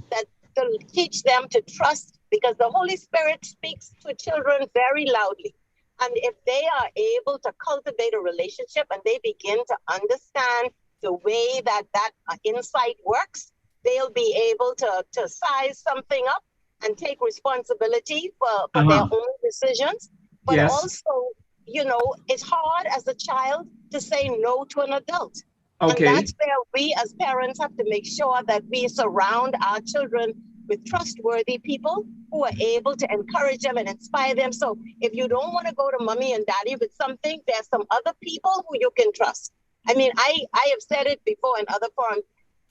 to teach them to trust, because the Holy Spirit speaks to children very loudly. And if they are able to cultivate a relationship and they begin to understand the way that insight works, they'll be able to size something up and take responsibility for their own decisions. But also, you know, it's hard as a child to say no to an adult. Okay. And that's where we as parents have to make sure that we surround our children with trustworthy people who are able to encourage them and inspire them. So if you don't want to go to mommy and daddy with something, there's some other people who you can trust. I mean, I have said it before in other forums.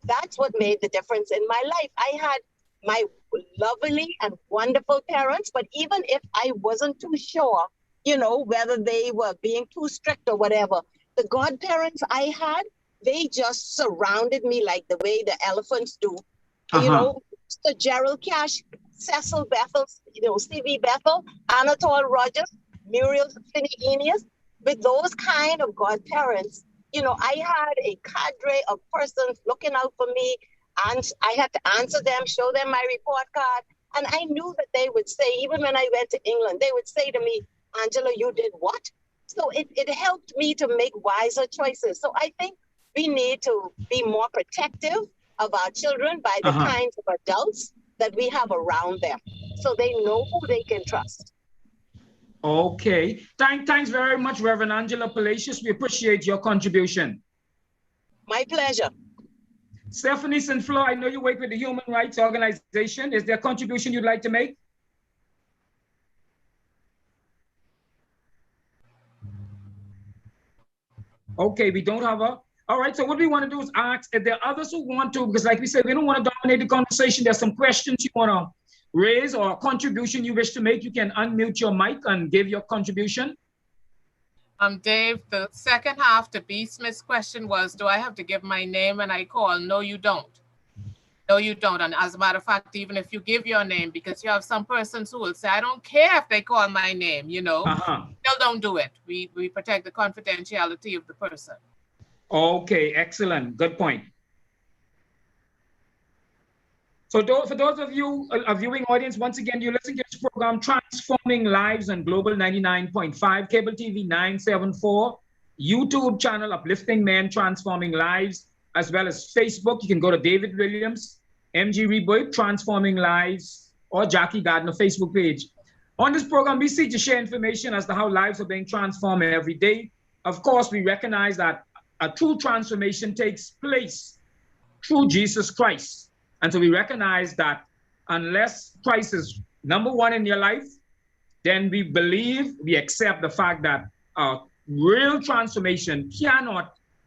That's what made the difference in my life. I had my lovely and wonderful parents, but even if I wasn't too sure, you know, whether they were being too strict or whatever, the godparents I had, they just surrounded me like the way the elephants do. You know, Sir Gerald Cash, Cecil Bethel, you know, C.V. Bethel, Anatole Rogers, Muriel Finney-Eneas. With those kind of godparents, you know, I had a cadre of persons looking out for me, and I had to answer them, show them my report card. And I knew that they would say, even when I went to England, they would say to me, Angela, you did what? So it helped me to make wiser choices. So I think we need to be more protective of our children by the kinds of adults that we have around them, so they know who they can trust. Okay. Thanks very much, Reverend Angela Palacios. We appreciate your contribution. My pleasure. Stephanie Sinflo, I know you work with the Human Rights Organization. Is there a contribution you'd like to make? Okay, we don't have a. All right, so what we want to do is ask if there are others who want to, because like we said, we don't want to dominate the conversation. There's some questions you want to raise or a contribution you wish to make. You can unmute your mic and give your contribution. Dave, the second half to B. Smith's question was, do I have to give my name when I call? No, you don't. No, you don't. And as a matter of fact, even if you give your name, because you have some persons who will say, I don't care if they call my name, you know, still don't do it. We protect the confidentiality of the person. Okay, excellent. Good point. So for those of you, a viewing audience, once again, you listen to this program, Transforming Lives on Global 99.5, Cable TV 974, YouTube channel, Uplifting Men, Transforming Lives, as well as Facebook. You can go to David Williams, MG Reboy, Transforming Lives, or Jackie Gardner Facebook page. On this program, we seek to share information as to how lives are being transformed every day. Of course, we recognize that a true transformation takes place through Jesus Christ. And so we recognize that unless Christ is number one in your life, then we believe, we accept the fact that real transformation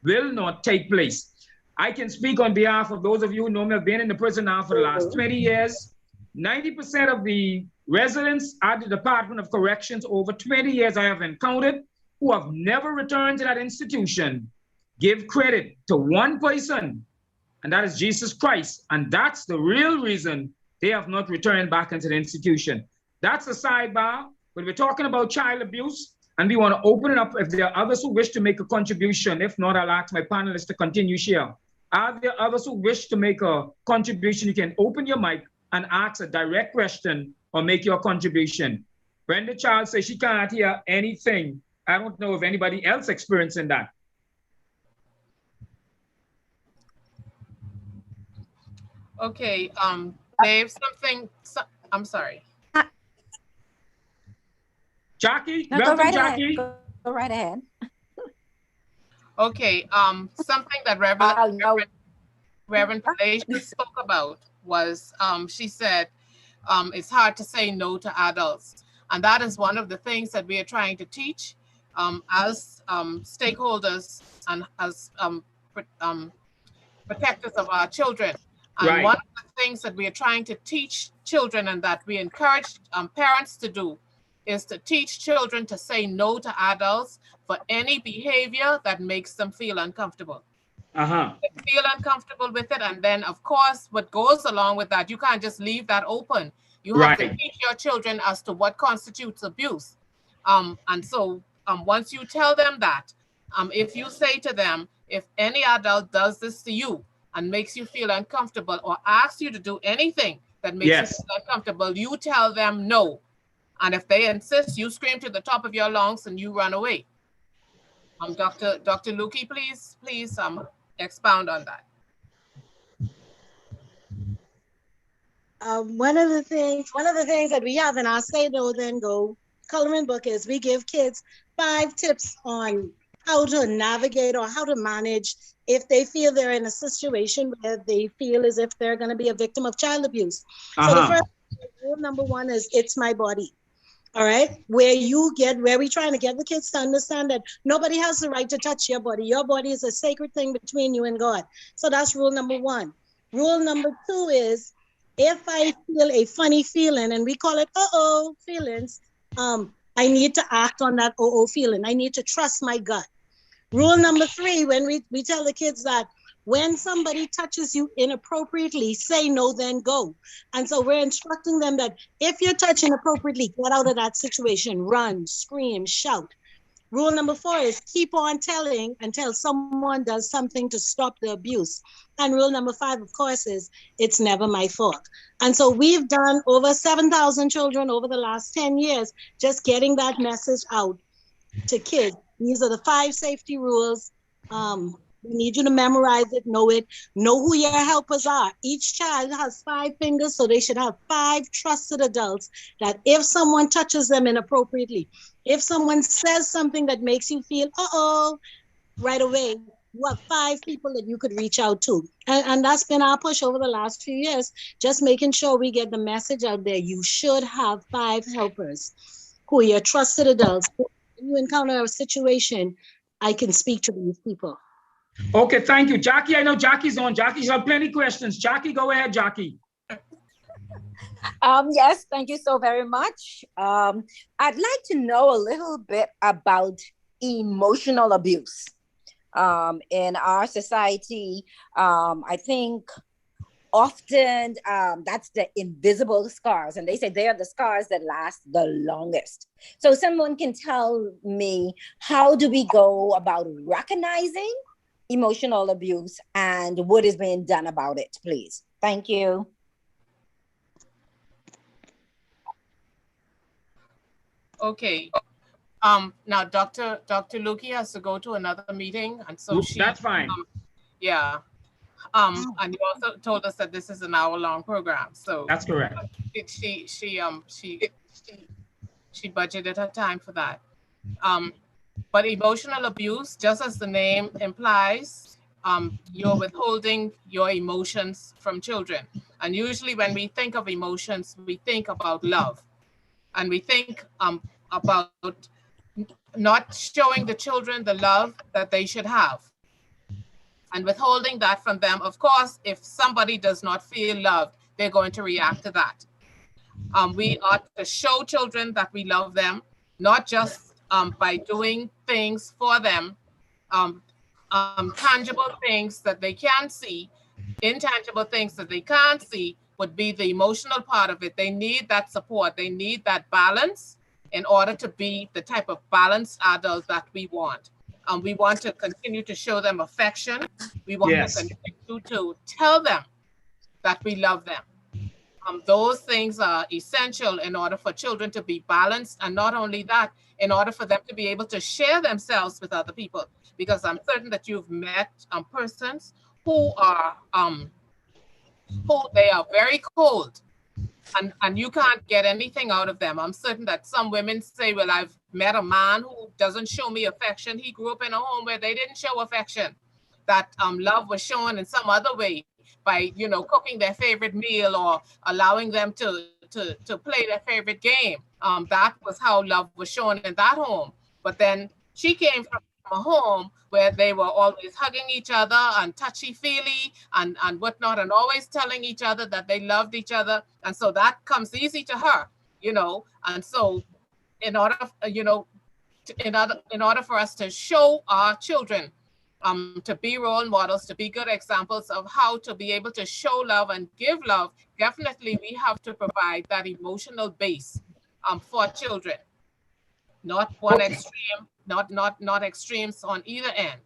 will not take place. I can speak on behalf of those of you who know me. I've been in the prison now for the last 20 years. 90% of the residents at the Department of Corrections over 20 years I have encountered who have never returned to that institution give credit to one person, and that is Jesus Christ. And that's the real reason they have not returned back into the institution. That's a sidebar, but we're talking about child abuse, and we want to open it up if there are others who wish to make a contribution. If not, I'll ask my panelists to continue share. Are there others who wish to make a contribution? You can open your mic and ask a direct question or make your contribution. Brenda Charles says she cannot hear anything. I don't know if anybody else experiencing that. Okay, Dave, I'm sorry. Jackie, no, welcome, go right Jackie. Ahead. Go right ahead. Okay, something that Reverend Palacios spoke about was, she said, it's hard to say no to adults. And that is one of the things that we are trying to teach as stakeholders and as protectors of our children. And one of the things that we are trying to teach children and that we encourage parents to do is to teach children to say no to adults for any behavior that makes them feel uncomfortable. They feel uncomfortable with it. And then, of course, what goes along with that, you can't just leave that open. You have to teach your children as to what constitutes abuse. And so once you tell them that, if you say to them, if any adult does this to you and makes you feel uncomfortable or asks you to do anything that makes you feel uncomfortable, you tell them no. And if they insist, you scream to the top of your lungs and you run away. Dr. Lukey, please expound on that. One of the things that we have in our Say No Then Go coloring book is we give kids 5 tips on how to navigate or how to manage if they feel they're in a situation where they feel as if they're going to be a victim of child abuse. So the first rule number 1 is it's my body. All right, where we're trying to get the kids to understand that nobody has the right to touch your body. Your body is a sacred thing between you and God. So that's rule number 1. Rule number 2 is if I feel a funny feeling, and we call it feelings, I need to act on that feeling. I need to trust my gut. Rule number 3, when we tell the kids that when somebody touches you inappropriately, say no, then go. And so we're instructing them that if you're touched inappropriately, get out of that situation, run, scream, shout. Rule number 4 is keep on telling until someone does something to stop the abuse. And rule number 5, of course, is it's never my fault. And so we've done over 7,000 children over the last 10 years, just getting that message out to kids. These are the 5 safety rules. We need you to memorize it, know who your helpers are. Each child has 5 fingers, so they should have 5 trusted adults that if someone touches them inappropriately, if someone says something that makes you feel, right away, you have 5 people that you could reach out to. And that's been our push over the last few years, just making sure we get the message out there. You should have 5 helpers who are your trusted adults. When you encounter a situation, I can speak to these people. Okay, thank you. Jackie, I know Jackie's on. Jackie, you have plenty of questions. Jackie, go ahead, Jackie. Yes, thank you so very much. I'd like to know a little bit about emotional abuse. In our society, I think often that's the invisible scars, and they say they are the scars that last the longest. So someone can tell me, how do we go about recognizing emotional abuse and what is being done about it, please? Thank you. Okay. Now Dr. Lukey has to go to another meeting, and so that's fine. And you also told us that this is an hour-long program, so that's correct. She budgeted her time for that. But emotional abuse, just as the name implies, you're withholding your emotions from children. And usually when we think of emotions, we think about love. And we think about not showing the children the love that they should have. And withholding that from them. Of course, if somebody does not feel loved, they're going to react to that. We ought to show children that we love them, not just by doing things for them, tangible things that they can see, intangible things that they can't see would be the emotional part of it. They need that support. They need that balance in order to be the type of balanced adult that we want. We want to continue to show them affection. We want to continue to tell them that we love them. Those things are essential in order for children to be balanced, and not only that, in order for them to be able to share themselves with other people. Because I'm certain that you've met persons who are they are very cold, and you can't get anything out of them. I'm certain that some women say, well, I've met a man who doesn't show me affection. He grew up in a home where they didn't show affection. That love was shown in some other way, by cooking their favorite meal or allowing them to play their favorite game. That was how love was shown in that home. But then she came from a home where they were always hugging each other and touchy-feely and whatnot, and always telling each other that they loved each other. And so that comes easy to her, and so in order, in order for us to show our children, to be role models, to be good examples of how to be able to show love and give love, definitely we have to provide that emotional base for children. Not one extreme, not extremes on either end.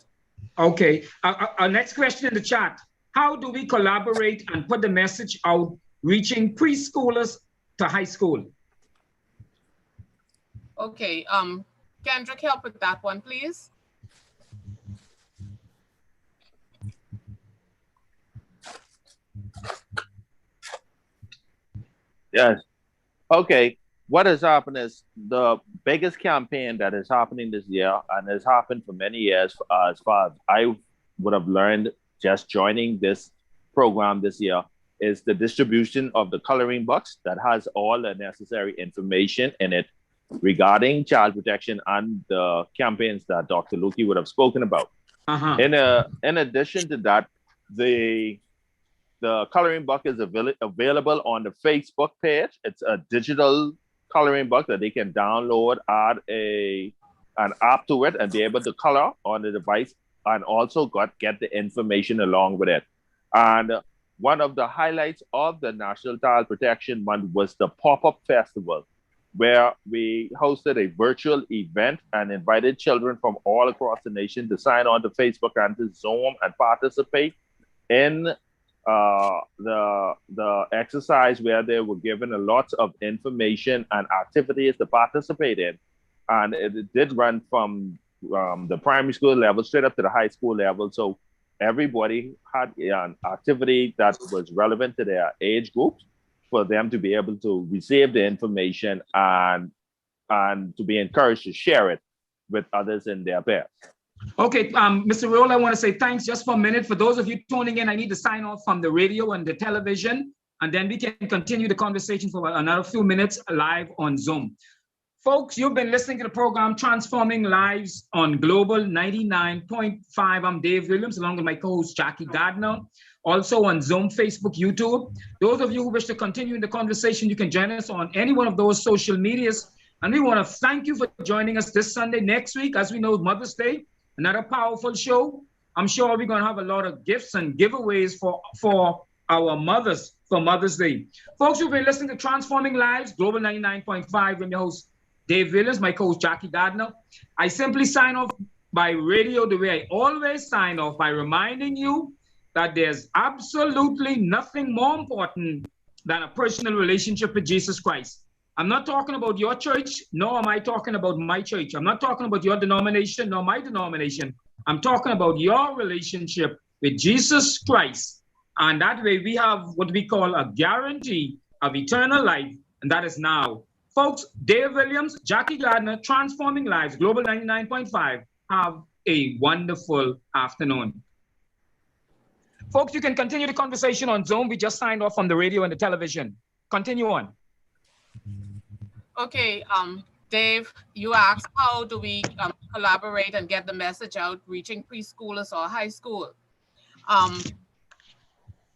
Okay, our next question in the chat. How do we collaborate and put the message out, reaching preschoolers to high school? Okay, Kendrick, help with that one, please. Yes. Okay. What has happened is the biggest campaign that is happening this year and has happened for many years, as far as I would have learned just joining this program this year, is the distribution of the coloring books that has all the necessary information in it regarding child protection and the campaigns that Dr. Lukey would have spoken about. In addition to that, the coloring book is available on the Facebook page. It's a digital coloring book that they can download, add an app to it, and be able to color on the device, and also get the information along with it. And one of the highlights of the National Child Protection Month was the pop-up festival, where we hosted a virtual event and invited children from all across the nation to sign on to Facebook and to Zoom and participate in the exercise, where they were given a lot of information and activities to participate in. And it did run from the primary school level straight up to the high school level. So everybody had an activity that was relevant to their age groups for them to be able to receive the information and to be encouraged to share it with others in their peers. Okay, Mr. Roll, I want to say thanks just for a minute. For those of you tuning in, I need to sign off from the radio and the television, and then we can continue the conversation for another few minutes live on Zoom. Folks, you've been listening to the program Transforming Lives on Global 99.5. I'm Dave Williams, along with my co-host Jackie Gardner. Also on Zoom, Facebook, YouTube. Those of you who wish to continue the conversation, you can join us on any one of those social medias. And we want to thank you for joining us this Sunday. Next week, as we know, Mother's Day. Another powerful show. I'm sure we're going to have a lot of gifts and giveaways for our mothers for Mother's Day. Folks, you've been listening to Transforming Lives, Global 99.5. I'm your host, Dave Williams, my co-host, Jackie Gardner. I simply sign off by radio the way I always sign off, by reminding you that there's absolutely nothing more important than a personal relationship with Jesus Christ. I'm not talking about your church, nor am I talking about my church. I'm not talking about your denomination, nor my denomination. I'm talking about your relationship with Jesus Christ. And that way we have what we call a guarantee of eternal life, and that is now. Folks, Dave Williams, Jackie Gardner, Transforming Lives, Global 99.5. Have a wonderful afternoon. Folks, you can continue the conversation on Zoom. We just signed off on the radio and the television. Continue on. Okay, Dave, you asked how do we collaborate and get the message out, reaching preschoolers or high school.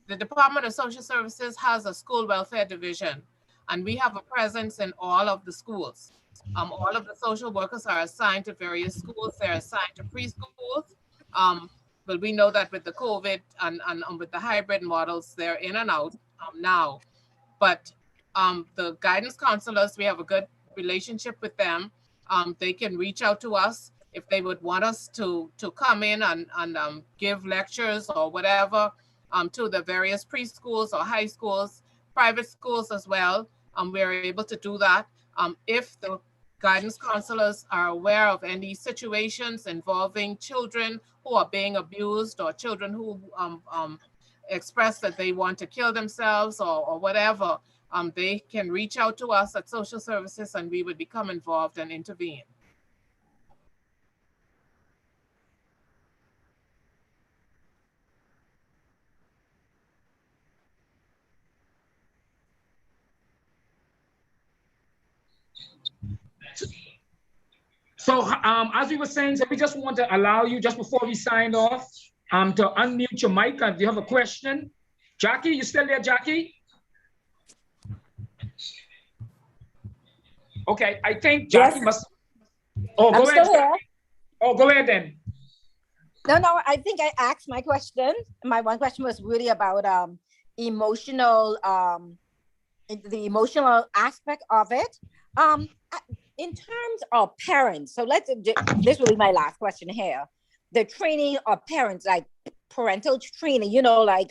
The Department of Social Services has a school welfare division, and we have a presence in all of the schools. All of the social workers are assigned to various schools. They're assigned to preschools. But we know that with the COVID and with the hybrid models, they're in and out now. But the guidance counselors, we have a good relationship with them. They can reach out to us if they would want us to come in and give lectures or whatever to the various preschools or high schools, private schools as well. We're able to do that. If the guidance counselors are aware of any situations involving children who are being abused or children who express that they want to kill themselves or whatever, they can reach out to us at social services and we would become involved and intervene. So as we were saying, so we just want to allow you, just before we signed off, to unmute your mic if you have a question. Jackie, you still there, Jackie? Okay, I think Jackie must. Oh, I'm go ahead. still here. Oh, go ahead then. No, I think I asked my question. My one question was really about emotional, the emotional aspect of it. In terms of parents, so this will be my last question here. The training of parents, like parental training, like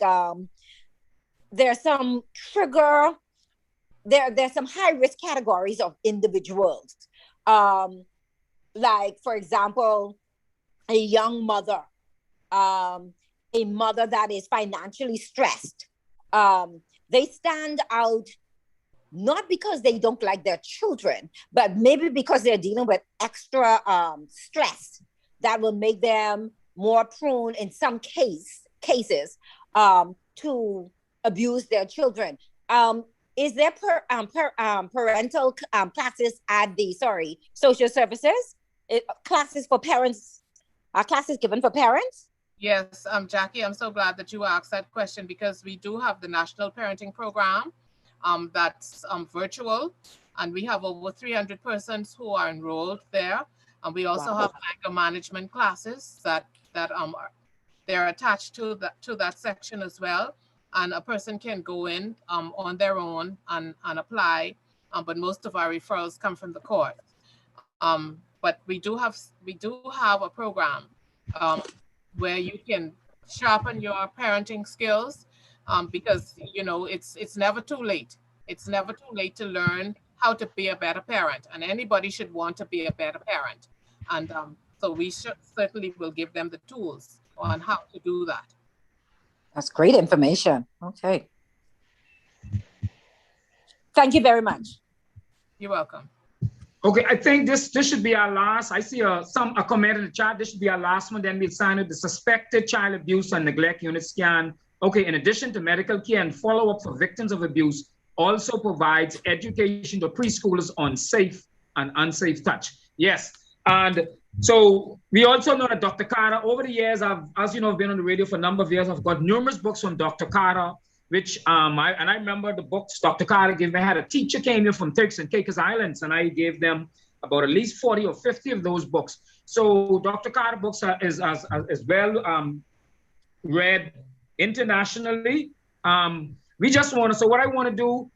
there's some there's some high risk categories of individuals. Like, for example, a young mother, a mother that is financially stressed. They stand out not because they don't like their children, but maybe because they're dealing with extra stress that will make them more prone in some cases to abuse their children. Is there parental classes at the social services? Classes for parents? Are classes given for parents? Yes, Jackie, I'm so glad that you asked that question, because we do have the National Parenting Program that's virtual, and we have over 300 persons who are enrolled there. And we also have anger management classes that they're attached to that section as well. And a person can go in on their own and apply, but most of our referrals come from the court. But we do have a program where you can sharpen your parenting skills, because it's never too late. It's never too late to learn how to be a better parent, and anybody should want to be a better parent. And so we certainly will give them the tools on how to do that. That's great information. Okay. Thank you very much. You're welcome. Okay, I think this should be our last. I see a comment in the chat. This should be our last one. Then we'll sign up the suspected child abuse and neglect unit scan. Okay, in addition to medical care and follow-up for victims of abuse, also provides education to preschoolers on safe and unsafe touch. Yes, and so we also know that Dr. Carter, over the years, as you know, I've been on the radio for a number of years. I've got numerous books from Dr. Carter, which I remember the books Dr. Carter gave me. I had a teacher came here from Turks and Caicos Islands, and I gave them about at least 40 or 50 of those books. So Dr. Carter books is well read internationally. We just want to, so what I want to do,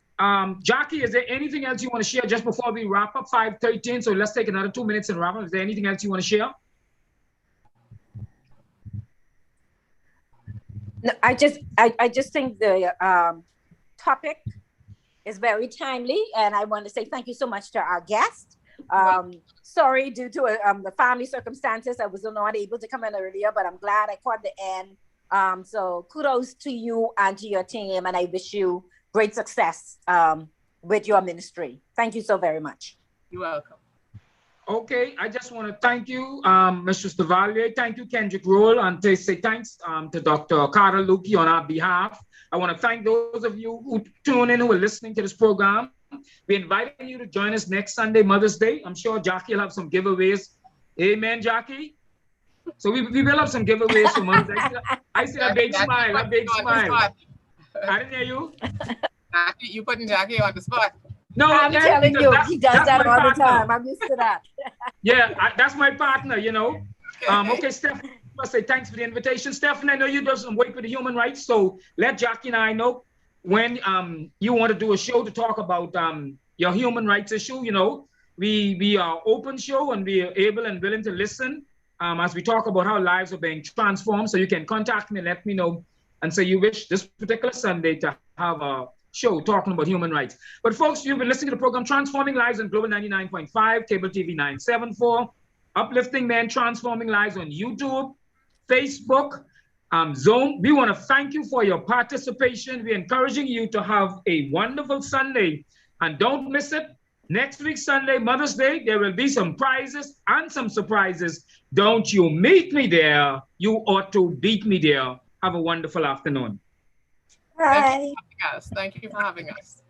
Jackie, is there anything else you want to share just before we wrap up? 5:13, so let's take another 2 minutes and wrap up. Is there anything else you want to share? No, I just think the topic is very timely, and I want to say thank you so much to our guest. Sorry, due to the family circumstances, I was not able to come in earlier, but I'm glad I caught the end. So kudos to you and to your team, and I wish you great success with your ministry. Thank you so very much. You're welcome. Okay, I just want to thank you, Mr. Stavalier. Thank you, Kendrick Roll, and to say thanks to Dr. Carter Lukey on our behalf. I want to thank those of you who tune in, who are listening to this program. We're inviting you to join us next Sunday, Mother's Day. I'm sure Jackie will have some giveaways. Amen, Jackie? So we will have some giveaways for Mother's Day. I see a big smile, a big smile. I didn't hear you. You putting Jackie on the spot. No, I'm telling you, he does that all the time. I'm used to that. Yeah, that's my partner, you know. Okay, Steph, I must say thanks for the invitation. Stephanie, I know you do some work with the human rights, so let Jackie and I know when you want to do a show to talk about your human rights issue. You know, we are open show, and we are able and willing to listen as we talk about how lives are being transformed. So you can contact me and let me know and say you wish this particular Sunday to have a show talking about human rights. But folks, you've been listening to the program Transforming Lives on Global 99.5, Cable TV 974, Uplifting Men, Transforming Lives on YouTube, Facebook, Zoom. We want to thank you for your participation. We're encouraging you to have a wonderful Sunday, and don't miss it. Next week, Sunday, Mother's Day, there will be some prizes and some surprises. Don't you meet me there. You ought to beat me there. Have a wonderful afternoon. Bye. Thank you for having us.